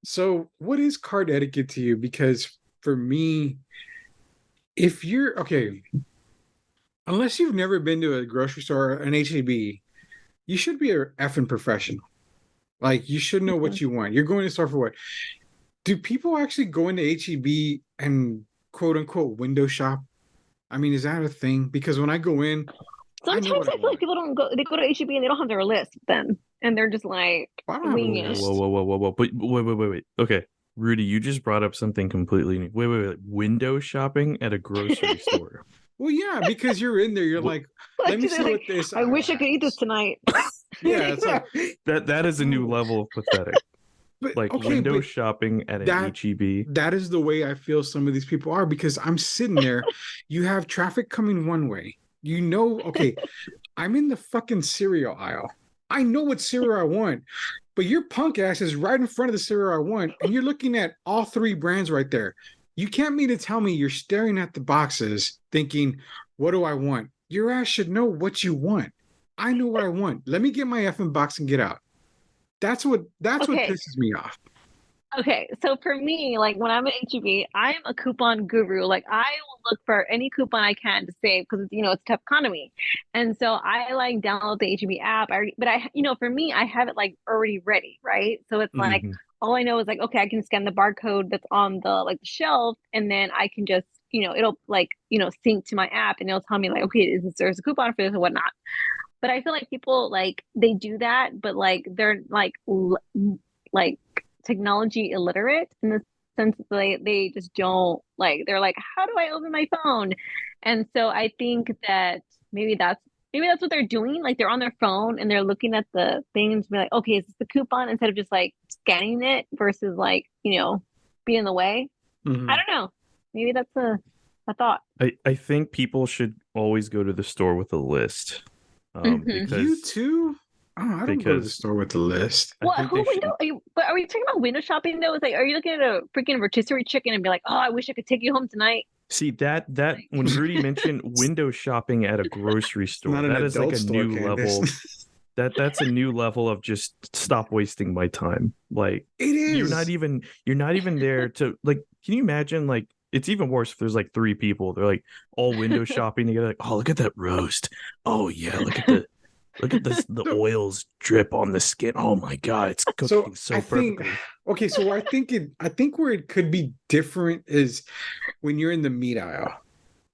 So what is cart etiquette to you? Because for me, if you're unless you've never been to a grocery store, an HEB, you should be a effing professional. Like you should know what you want. You're going to store for what? Do people actually go into HEB and quote unquote window shop? I mean, is that a thing? Because when I go in, sometimes I feel like people don't go. They go to HEB and they don't have their list then, and they're just like winging it. Whoa! But wait! Okay, Rudy, you just brought up something completely new. Wait! Window shopping at a grocery store. Well, yeah, because you're in there, you're like, let me see what this. I wish I could eat this tonight. Yeah, it's like that is a new level of pathetic. But, window shopping at an HEB. That is the way I feel some of these people are, because I'm sitting there, you have traffic coming one way. I'm in the fucking cereal aisle. I know what cereal I want, but your punk ass is right in front of the cereal I want, and you're looking at all 3 brands right there. You can't mean to tell me you're staring at the boxes thinking, what do I want? Your ass should know what you want. I know what I want. Let me get my effing box and get out. That's what pisses me off. Okay, so for me, like when I'm at HEB, I'm a coupon guru. Like I will look for any coupon I can to save because it's tough economy, and so I like download the HEB app. For me, I have it like already ready, right? So it's like all I know is like, okay, I can scan the barcode that's on the shelf, and then I can just it'll sync to my app, and it'll tell me like, okay, there's a coupon for this and whatnot. But I feel like people like they do that, but like they're like technology illiterate in the sense that they just don't they're like, how do I open my phone? And so I think that maybe that's what they're doing. Like they're on their phone and they're looking at the thing and be like, okay, is this the coupon? Instead of just like scanning it versus being in the way. I don't know. Maybe that's a thought. I think people should always go to the store with a list. Because you too? Oh, I don't go to the store with the list. But are we talking about window shopping though? It's like, are you looking at a freaking rotisserie chicken and be like, oh, I wish I could take you home tonight? See that when Rudy mentioned window shopping at a grocery store, that is like a new level. That's a new level of just stop wasting my time. Like it is. You're not even there to like. Can you imagine like? It's even worse if there's like 3 people. They're like all window shopping together. Like, oh, look at that roast. Oh yeah, look at Look at this, the oils drip on the skin. Oh my god, it's cooking so perfectly. So I think where it could be different is when you're in the meat aisle,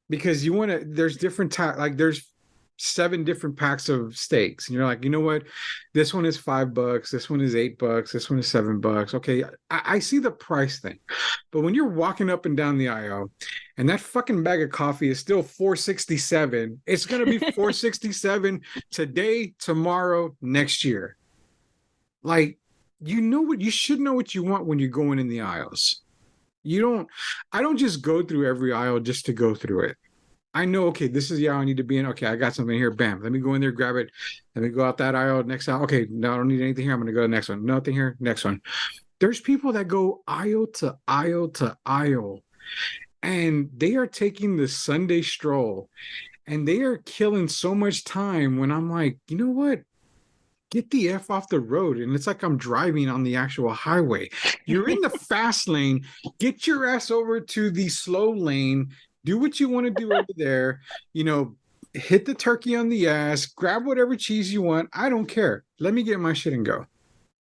because there's different type, like there's 7 different packs of steaks, and you're like, you know what, this one is $5, this one is $8, this one is $7. Okay, I see the price thing, but when you're walking up and down the aisle and that fucking bag of coffee is still $4.67, it's gonna be $4.67 today, tomorrow, next year. Like, you should know what you want when you're going in the aisles. I don't just go through every aisle just to go through it. I know, okay, this is the aisle I need to be in. Okay, I got something here. Bam. Let me go in there, grab it. Let me go out that aisle, next aisle. Okay, no, I don't need anything here. I'm going to go to the next one. Nothing here. Next one. There's people that go aisle to aisle to aisle, and they are taking the Sunday stroll, and they are killing so much time when I'm like, you know what? Get the F off the road. And it's like I'm driving on the actual highway. You're in the fast lane. Get your ass over to the slow lane. Do what you want to do over there. Hit the turkey on the ass, grab whatever cheese you want. I don't care. Let me get my shit and go.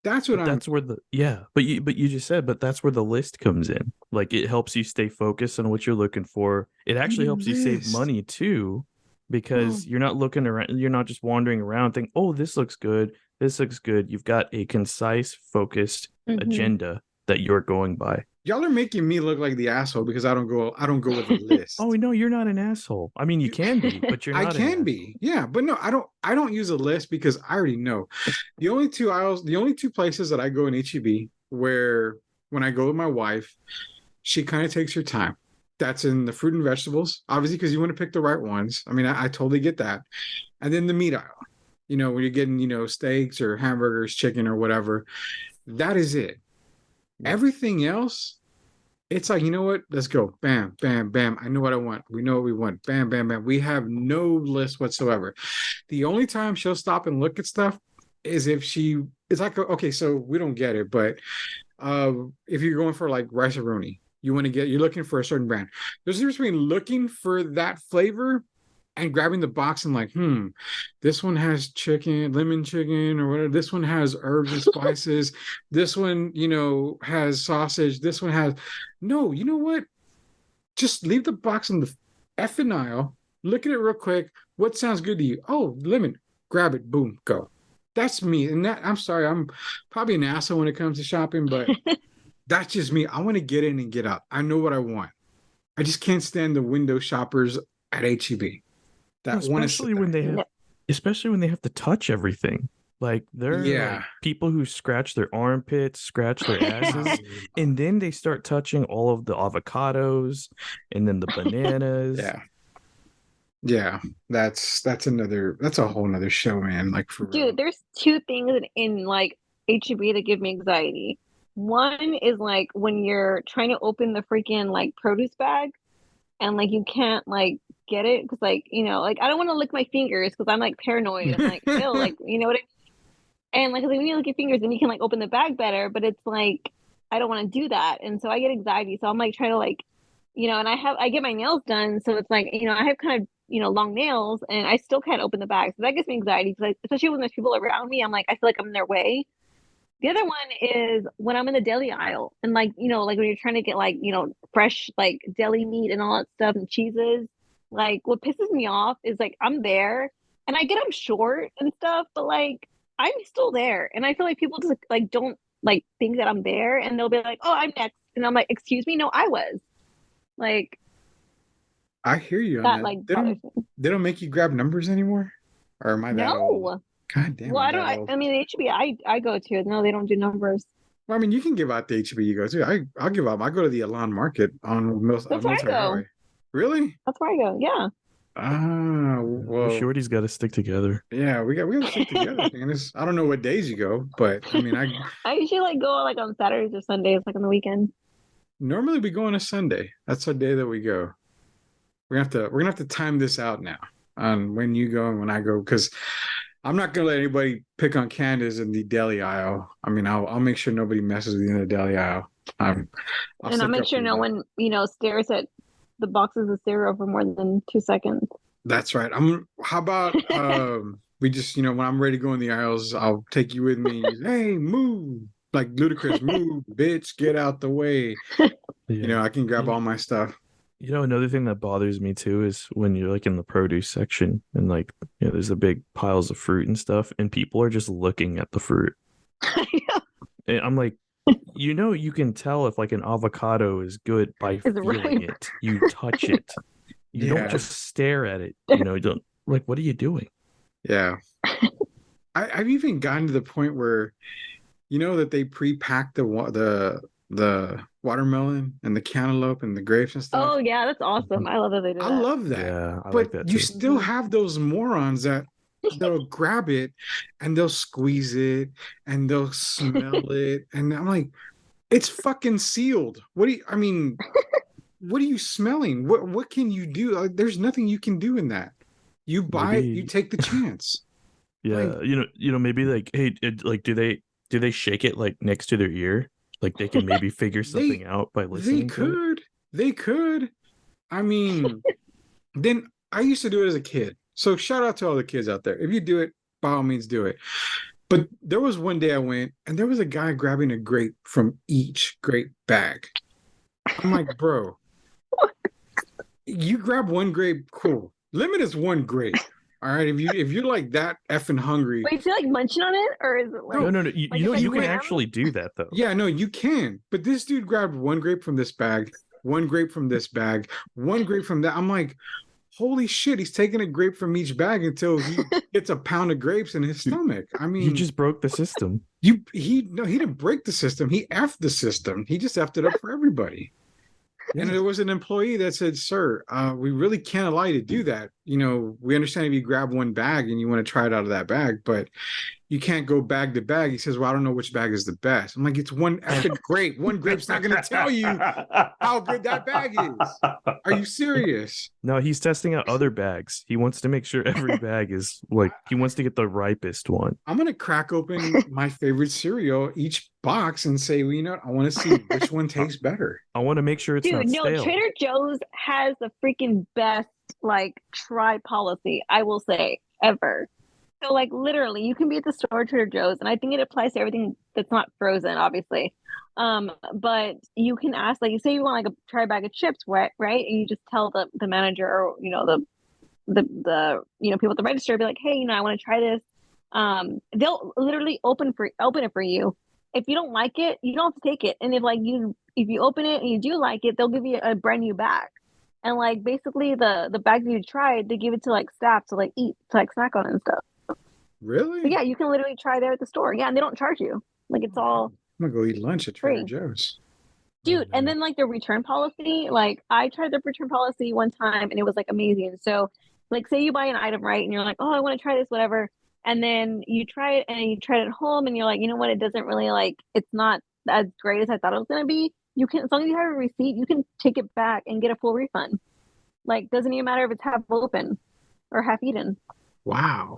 That's what that's where but you just said, but that's where the list comes in. Like, it helps you stay focused on what you're looking for. It actually helps you save money too, because you're not looking around, you're not just wandering around thinking, oh, this looks good. You've got a concise, focused agenda that you're going by. Y'all are making me look like the asshole because I don't go with a list. Oh no, you're not an asshole. I mean, you can be, but you're not. I can be, yeah, but no, I don't use a list because I already know. The only two places that I go in HEB where when I go with my wife, she kind of takes her time. That's in the fruit and vegetables, obviously, because you want to pick the right ones. I mean, I totally get that. And then the meat aisle, when you're getting, steaks or hamburgers, chicken or whatever, that is it. Everything else, it's like, you know what? Let's go. Bam, bam, bam. I know what I want. We know what we want. Bam, bam, bam. We have no list whatsoever. The only time she'll stop and look at stuff is if it's like, okay, so we don't get it, but if you're going for like rice-a-roni, you're looking for a certain brand. There's a difference between looking for that flavor and grabbing the box and like, this one has lemon chicken or whatever. This one has herbs and spices. This one, has sausage. This one has, no, you know what? Just leave the box in the effing aisle. Look at it real quick. What sounds good to you? Oh, lemon. Grab it. Boom. Go. That's me. And I'm sorry, I'm probably an asshole when it comes to shopping, but that's just me. I want to get in and get out. I know what I want. I just can't stand the window shoppers at HEB. Especially when they have to touch everything. Like, they're like people who scratch their armpits, scratch their asses, and then they start touching all of the avocados and then the bananas. Yeah, that's a whole nother show, man. Like, for real. Dude, there's 2 things in like HEB that give me anxiety. One is like when you're trying to open the freaking like produce bag and like you can't like get it because like like I don't want to lick my fingers because I'm like paranoid. I'm like, ew, like, you know what I mean? And like when you lick your fingers, then you can like open the bag better, but it's like I don't want to do that, and so I get anxiety. So I'm like trying to like, and I get my nails done, so it's like I have kind of long nails, and I still can't open the bag, so that gives me anxiety. Because especially when there's people around me, I'm like I feel like I'm in their way. The other one is when I'm in the deli aisle and like like when you're trying to get like fresh like deli meat and all that stuff and cheeses. Like what pisses me off is like I'm there and I get them short and stuff, but like I'm still there, and I feel like people just like don't like think that I'm there, and they'll be like, "Oh, I'm next," and I'm like, "Excuse me, no, I was." Like, I hear you on that. Like, they don't make you grab numbers anymore, or am I that old? God damn. Well, I mean, the HEB I go to, no, they don't do numbers. Well, I mean, you can give out the HEB you go to. I'll give out. I go to the Alon Market on Military Highway. Really? That's where I go. Yeah. Well, Shorty's got to stick together. Yeah, we got to stick together. Candice. I don't know what days you go, but I mean, I usually like go like on Saturdays or Sundays, like on the weekend. Normally, we go on a Sunday. That's our day that we go. We're gonna have to time this out now on when you go and when I go, because I'm not gonna let anybody pick on Candice in the deli aisle. I mean, I'll make sure nobody messes with you in the deli aisle. I'll make sure no one stares at the boxes of cereal for more than 2 seconds. That's right. How about We just, when I'm ready to go in the aisles, I'll take you with me. Hey, move. Like Ludacris, move, bitch, get out the way. Yeah. I can grab all my stuff. Another thing that bothers me too is when you're like in the produce section and like, there's the big piles of fruit and stuff, and people are just looking at the fruit. Yeah. And I'm like, you can tell if like an avocado is good by feeling it. You touch it. You don't just stare at it. Don't like, what are you doing? Yeah. I've even gotten to the point where, that they pre-pack the watermelon and the cantaloupe and the grapes and stuff. Oh yeah, that's awesome. I love that they do that. I love that. Yeah, I but like that too. You still have those morons that they'll grab it and they'll squeeze it and they'll smell it. And I'm like, it's fucking sealed. What are you smelling? What can you do? Like, there's nothing you can do in that. You buy it, you take the chance. Yeah, maybe like, hey, do they shake it like next to their ear? Like they can maybe figure something out by listening. They could. Then I used to do it as a kid. So shout out to all the kids out there. If you do it, by all means do it. But there was one day I went and there was a guy grabbing a grape from each grape bag. I'm like, bro, you grab one grape, cool. Limit is one grape. All right, if you're like that effing hungry. Wait, is he like munching on it, or is it like? No. You can actually do that though. Yeah, no, you can. But this dude grabbed one grape from this bag, one grape from this bag, one grape from that. I'm like, holy shit! He's taking a grape from each bag until he gets a pound of grapes in his stomach. He just broke the system. He didn't break the system. He effed the system. He just effed it up for everybody. And there was an employee that said, sir, we really can't allow you to do that. We understand if you grab one bag and you want to try it out of that bag, but you can't go bag to bag. He says, well, I don't know which bag is the best. I'm like, it's one effing grape. One grape's not going to tell you how good that bag is. Are you serious? No, he's testing out other bags. He wants to make sure every bag is like, he wants to get the ripest one. I'm going to crack open my favorite cereal, each box, and say, well, I want to see which one tastes better. I want to make sure it's not stale. Trader Joe's has the freaking best try policy, I will say, ever. So literally you can be at the store, Trader Joe's, and I think it applies to everything that's not frozen, obviously. But you can ask, you say you want a try bag of chips, right? And you just tell the manager or the people at the register, be like, hey, I want to try this. They'll literally open it for you. If you don't like it, you don't have to take it. And if you open it and you do like it, they'll give you a brand new bag. And basically the bag that you tried, they give it to staff to eat, to snack on and stuff. Really? So, yeah, you can literally try there at the store. Yeah, and they don't charge you. It's all. I'm gonna go eat lunch at Trader Joe's. Dude, and then the return policy, I tried the return policy one time and it was amazing. So say you buy an item, right? And you're like, oh, I want to try this, whatever. And then you try it and you try it at home and you're like, you know what? It doesn't really it's not as great as I thought it was going to be. You can, as long as you have a receipt, you can take it back and get a full refund. Doesn't even matter if it's half open or half eaten. Wow.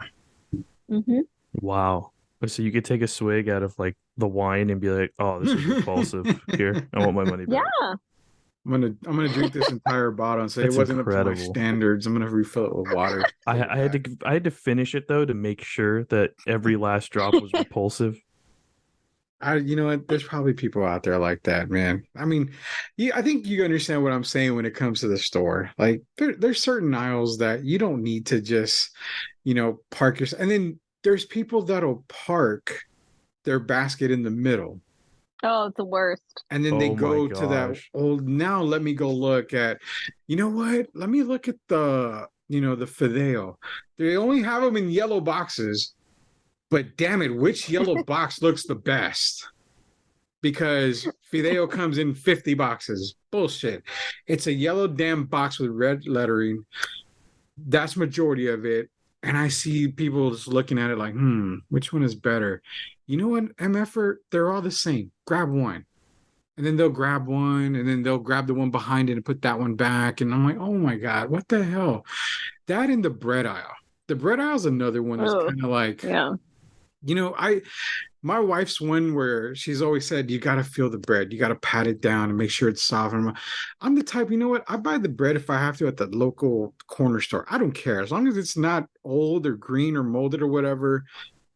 Mm-hmm. Wow. So you could take a swig out of the wine and be like, oh, this is repulsive. Here, I want my money back. Yeah. I'm gonna drink this entire bottle and say it wasn't incredible. Up to my standards. I'm gonna refill it with water. I had to finish it though to make sure that every last drop was repulsive. You know what? There's probably people out there like that, man. I think you understand what I'm saying when it comes to the store. There's certain aisles that you don't need to just, park your. And then there's people that'll park their basket in the middle. Oh, it's the worst. And then they go to that old. Now let me go look at. You know what? Let me look at the Fideo. They only have them in yellow boxes. But damn it, which yellow box looks the best? Because Fideo comes in 50 boxes. Bullshit. It's a yellow damn box with red lettering. That's majority of it. And I see people just looking at it like, which one is better? You know what, MFer? They're all the same. Grab one. And then they'll grab one, and then they'll grab the one behind it and put that one back. And I'm like, oh my God, what the hell? That in the bread aisle. The bread aisle is another one that's kind of yeah. My wife's one where she's always said, you got to feel the bread. You got to pat it down and make sure it's soft. And I'm the type, you know what? I buy the bread if I have to at the local corner store. I don't care. As long as it's not old or green or molded or whatever,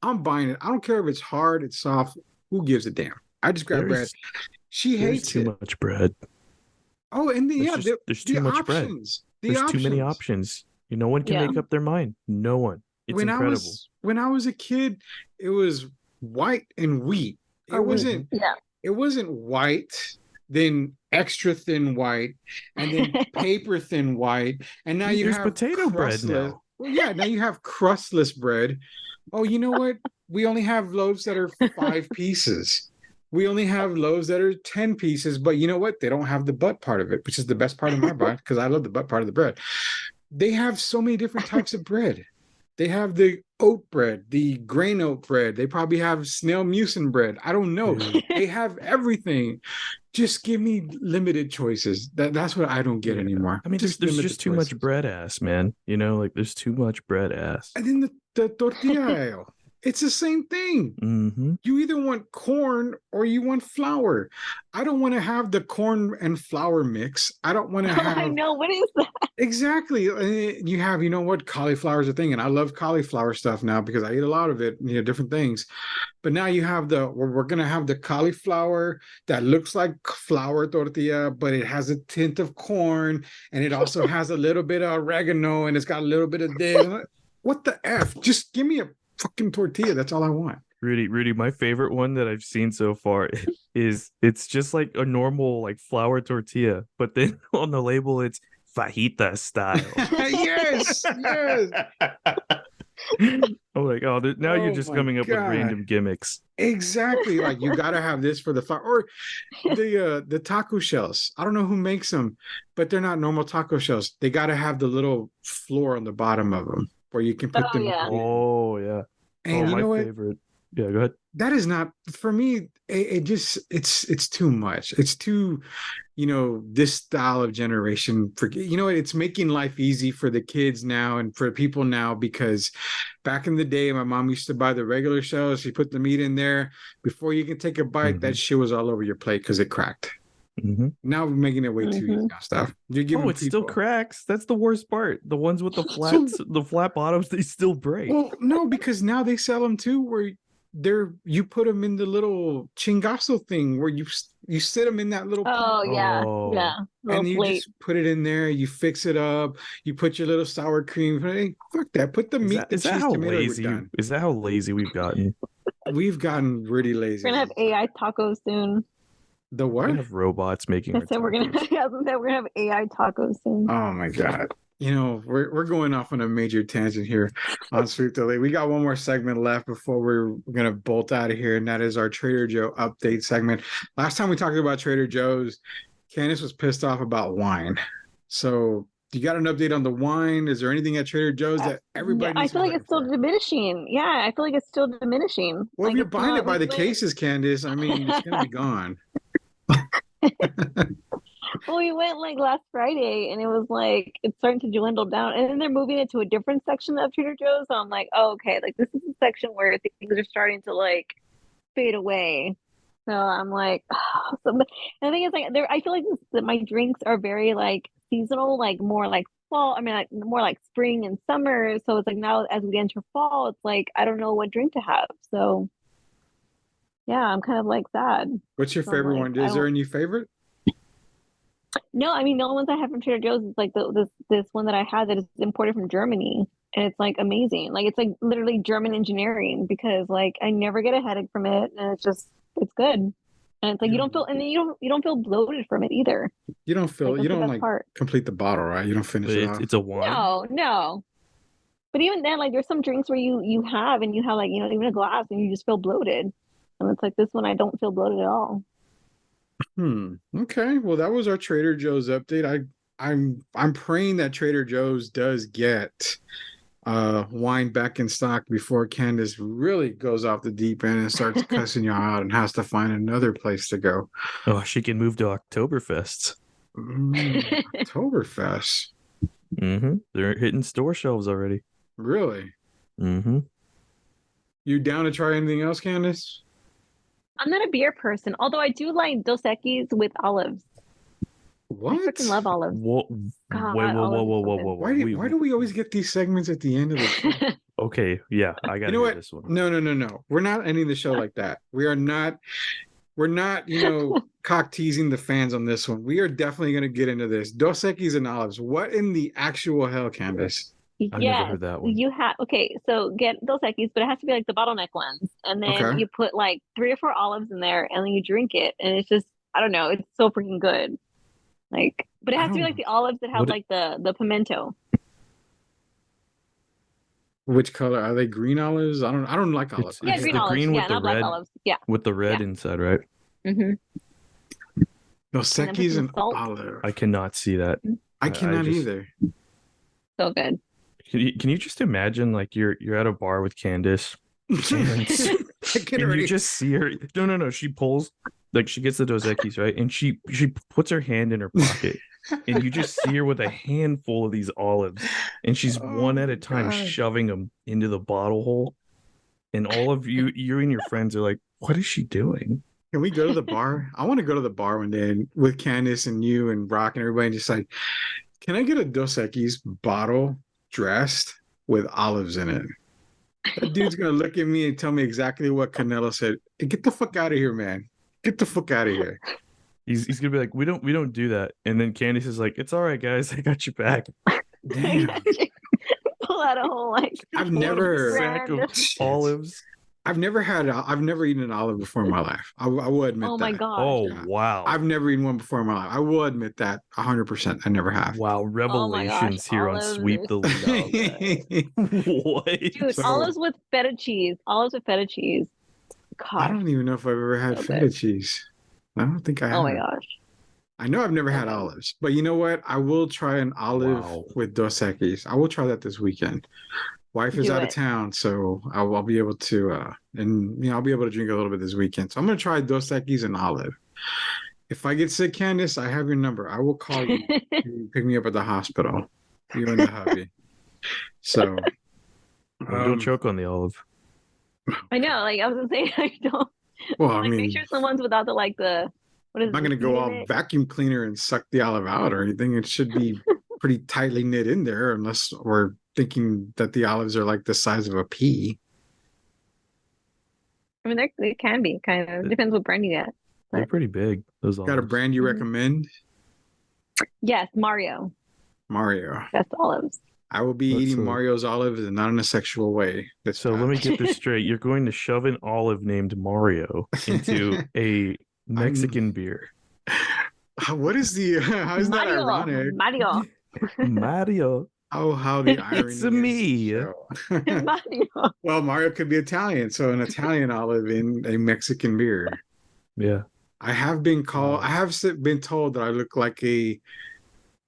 I'm buying it. I don't care if it's hard, it's soft. Who gives a damn? I just grab bread. She hates too it. much bread. Oh, and there's too much bread. There's too many options. No one can make up their mind. No one. It's incredible. When I was a kid, it was white and wheat. It wasn't white, then extra thin white, and then paper thin white, and now you have potato bread now. Well, yeah, now you have crustless bread. Oh, you know what? We only have loaves that are 5 pieces. We only have loaves that are 10 pieces, but you know what? They don't have the butt part of it, which is the best part of my bread because I love the butt part of the bread. They have so many different types of bread. They have the oat bread, the grain oat bread. They probably have snail mucin bread. I don't know. They have everything. Just give me limited choices. That's what I don't get anymore. I mean, there's just too much bread ass, man. There's too much bread ass. And then the tortilla. It's the same thing. Mm-hmm. You either want corn or you want flour. I don't want to have the corn and flour mix. I don't want to have. I know. What is that? Exactly. You have, cauliflower is a thing. And I love cauliflower stuff now because I eat a lot of it, different things. But now you have we're going to have the cauliflower that looks like flour tortilla, but it has a tint of corn. And it also has a little bit of oregano and it's got a little bit of this. What the F? Just give me a fucking tortilla. That's all I want. Rudy, my favorite one that I've seen so far is it's just like a normal like flour tortilla, but then on the label it's fajita style. Yes. Oh my god! Now you're just coming up with random gimmicks. Exactly, like you got to have this for the flour or the taco shells. I don't know who makes them, but they're not normal taco shells. They got to have the little floor on the bottom of them where you can put them. Yeah. Oh yeah. And my favorite. Yeah, go ahead. That is not for me. It's too much. It's too, this style of generation. It's making life easy for the kids now and for people now because back in the day, my mom used to buy the regular shells. She put the meat in there before you can take a bite. That shit was all over your plate because it cracked. Mm-hmm. Now we're making it way too easy on stuff. It still cracks. That's the worst part. The ones with the flat bottoms, they still break. Well, no, because now they sell them too, where you put them in the little chingazo thing where you sit them in that little. Oh yeah, yeah. And you just put it in there. You fix it up. You put your little sour cream. Hey, fuck that. Put the meat. Is that how lazy? Is that how lazy we've gotten? We've gotten really lazy. We're gonna have AI tacos soon. The what? We're gonna have robots making. I said we're gonna have AI tacos soon. Oh my god. We're going off on a major tangent here on Sweep the League. We got one more segment left before we're going to bolt out of here, and that is our Trader Joe update segment. Last time we talked about Trader Joe's, Candice was pissed off about wine. So you got an update on the wine? Is there anything at Trader Joe's that everybody needs? I feel like it's still diminishing. Yeah, I feel like it's still diminishing. Well, if you're buying it by the cases, Candice, I mean, it's going to be gone. Well, we went like last Friday and it was like it's starting to dwindle down, and then they're moving it to a different section of Trader Joe's. So I'm like, oh, okay, like this is a section where things are starting to like fade away. So I'm like, and the thing is, like, I feel like that my drinks are very like seasonal, like more like fall. I mean, like more like spring and summer. So it's like now as we enter fall, it's like I don't know what drink to have. So yeah, I'm kind of like sad. What's your favorite one? Is there a new favorite? No, I mean the only ones I have from Trader Joe's is like this one that I had that is imported from Germany, and it's like amazing. Like it's like literally German engineering because like I never get a headache from it, and it's good. And it's like you don't feel, and then you don't feel bloated from it either. You don't feel like, you don't like complete the bottle, right? You don't finish it off. It's a wine. No. But even then, like there's some drinks where you have like even a glass and you just feel bloated, and it's like this one I don't feel bloated at all. Okay. Well, that was our Trader Joe's update. I'm praying that Trader Joe's does get wine back in stock before Candice really goes off the deep end and starts cussing you out and has to find another place to go. Oh, she can move to Oktoberfest. Oktoberfest. They're hitting store shelves already. Really? You down to try anything else, Candice? I'm not a beer person, although I do like Dos Equis with olives. What? I freaking love olives. Whoa, God, whoa, whoa, olives whoa, is so whoa, good. whoa, whoa. Why do we always get these segments at the end of the show? Okay, yeah, I got You know what? this one. No. We're not ending the show like that. We're not, cock teasing the fans on this one. We are definitely going to get into this. Dos Equis and olives. What in the actual hell, Candice? I've never heard that one. You have so get Dos Equis, but it has to be like the bottleneck ones, and then Okay. you put like 3 or 4 olives in there, and then you drink it, and it's just I don't know, it's so freaking good. Like, but it has to be like the olives that have What- like the pimento. Which color are they? Green olives? I don't like olives. It's Green the olives. green with the not black red. olives. Yeah. With the red inside, right? Mm-hmm. Dos And then put Equis some and salt. olive. I cannot see that. I cannot either. So good. Can you just imagine like you're at a bar with Candice and you just see her? No. She pulls like she gets the Dos Equis, right, and she puts her hand in her pocket, and you just see her with a handful of these olives, and she's one at a time shoving them into the bottle hole, and all of you and your friends are like, "What is she doing?" Can we go to the bar? I want to go to the bar one day with Candice and you and Brock and everybody, and just like, can I get a Dos Equis bottle dressed with olives in it? That dude's gonna look at me and tell me exactly what Canelo said. Hey, get the fuck out of here, man. Get the fuck out of here. He's gonna be like, we don't do that, and then Candice is like, "It's all right, guys, I got you back." Damn. Pull out a whole like I've never sack of olives. I've never eaten an olive before in my life. I will admit that. Oh my god. Oh Yeah. wow! I've never eaten one before in my life. I will admit that 100%. I never have. Wow, revelations here on olives Sweep the League. What? Dude, So- olives with feta cheese. Olives with feta cheese. God. I don't even know if I've ever had So feta good. cheese. I don't think I have. Oh my gosh. I know I've never had olives, but you know what? I will try an olive Wow. with Dos Equis. I will try that this weekend. Wife is Do out of it. town, so I'll be able to, I'll be able to drink a little bit this weekend. So I'm gonna try Dos Equis and olive. If I get sick, Candice, I have your number. I will call you. You pick me up at the hospital. You and the hubby. So Don't choke on the olive. I know, like I was gonna say I don't Well, I like mean, make sure someone's without the what is I'm not the gonna go heat all in it? vacuum cleaner and suck the olive out or anything. It should be pretty tightly knit in there, unless we're thinking that the olives are like the size of a pea. I mean they can be kind of depends what brand you get. They're pretty big. Those olives. Got a brand you Mhm. recommend? Yes, Mario. Mario. Best olives. I will be That's eating a- Mario's olives and not in a sexual way. So let me get this straight. You're going to shove an olive named Mario into a Mexican beer. What is the? How is that Mario. ironic? Mario. Mario. Oh, how the irony! It's is me. so. Mario. Well, Mario could be Italian, so an Italian olive in a Mexican beer. Yeah. I have been called. Wow. I have been told that I look like a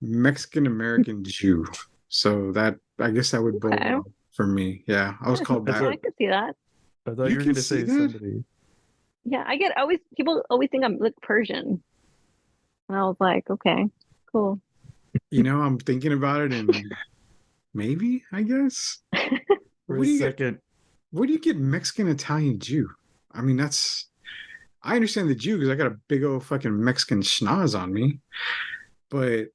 Mexican American Jew. So that I guess that would bode Okay. well for me. Yeah, I was called That's that. I could see that. I thought You you were can going to say see that? somebody. Yeah, people always think I'm look Persian. And I was like, okay, cool. You know, I'm thinking about it, and maybe I guess. For What a do you get? second. Where do you get Mexican Italian Jew? I mean, I understand the Jew because I got a big old fucking Mexican schnoz on me, but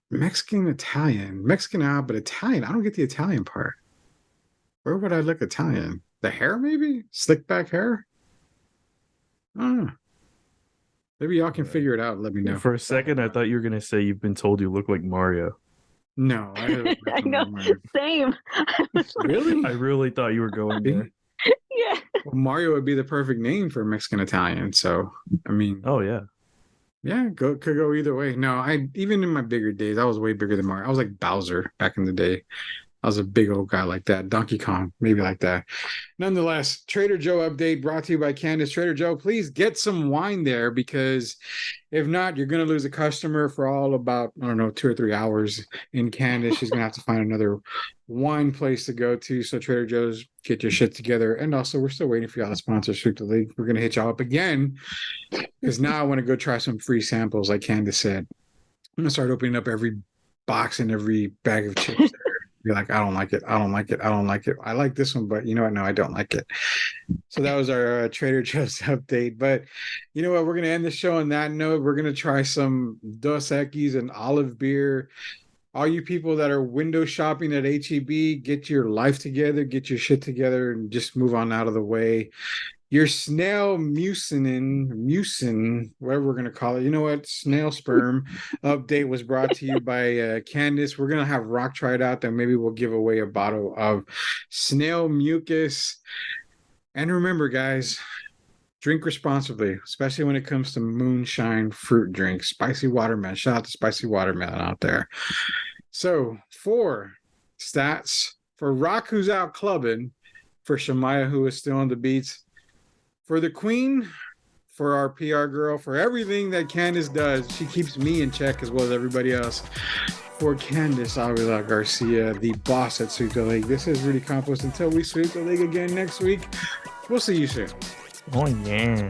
Mexican Italian, but Italian. I don't get the Italian part. Where would I look Italian? The hair, maybe slick back hair. I don't know. Maybe y'all can figure it out. And let me know. For a second, I thought you were going to say you've been told you look like Mario. No, I haven't. I know. Same. I was like, Really? I really thought you were going there. yeah. Well, Mario would be the perfect name for Mexican Italian. So, I mean, Oh, yeah. yeah, could go either way. No, even in my bigger days, I was way bigger than Mario. I was like Bowser back in the day. I was a big old guy like that. Donkey Kong, maybe like that. Nonetheless, Trader Joe update brought to you by Candice. Trader Joe, please get some wine there because if not, you're going to lose a customer for all about, I don't know, 2 or 3 hours in Candice. She's going to have to find another wine place to go to. So Trader Joe's, get your shit together. And also, we're still waiting for y'all to sponsor Sweep the League. We're going to hit y'all up again because now I want to go try some free samples like Candice said. I'm going to start opening up every box and every bag of chips there. You're like, I don't like it. I don't like it. I don't like it. I like this one, but you know what? No, I don't like it. So that was our Trader Joe's update. But you know what? We're going to end the show on that note. We're going to try some Dos Equis and olive beer. All you people that are window shopping at HEB, get your life together, get your shit together, and just move on out of the way. Your snail mucin, whatever we're going to call it. You know what? Snail sperm update was brought to you by Candice. We're going to have Rock try it out. Then maybe we'll give away a bottle of snail mucus. And remember, guys, drink responsibly, especially when it comes to moonshine fruit drinks. Spicy watermelon. Shout out to Spicy Watermelon out there. So, for stats, for Rock, who's out clubbing, for Shemaiah, who is still on the beats, for the queen, for our PR girl, for everything that Candice does. She keeps me in check as well as everybody else. For Candice Avila-Garcia, the boss at Sweep the League. This is Rudy Campos. Until we sweep the league again next week, we'll see you soon. Oh, yeah.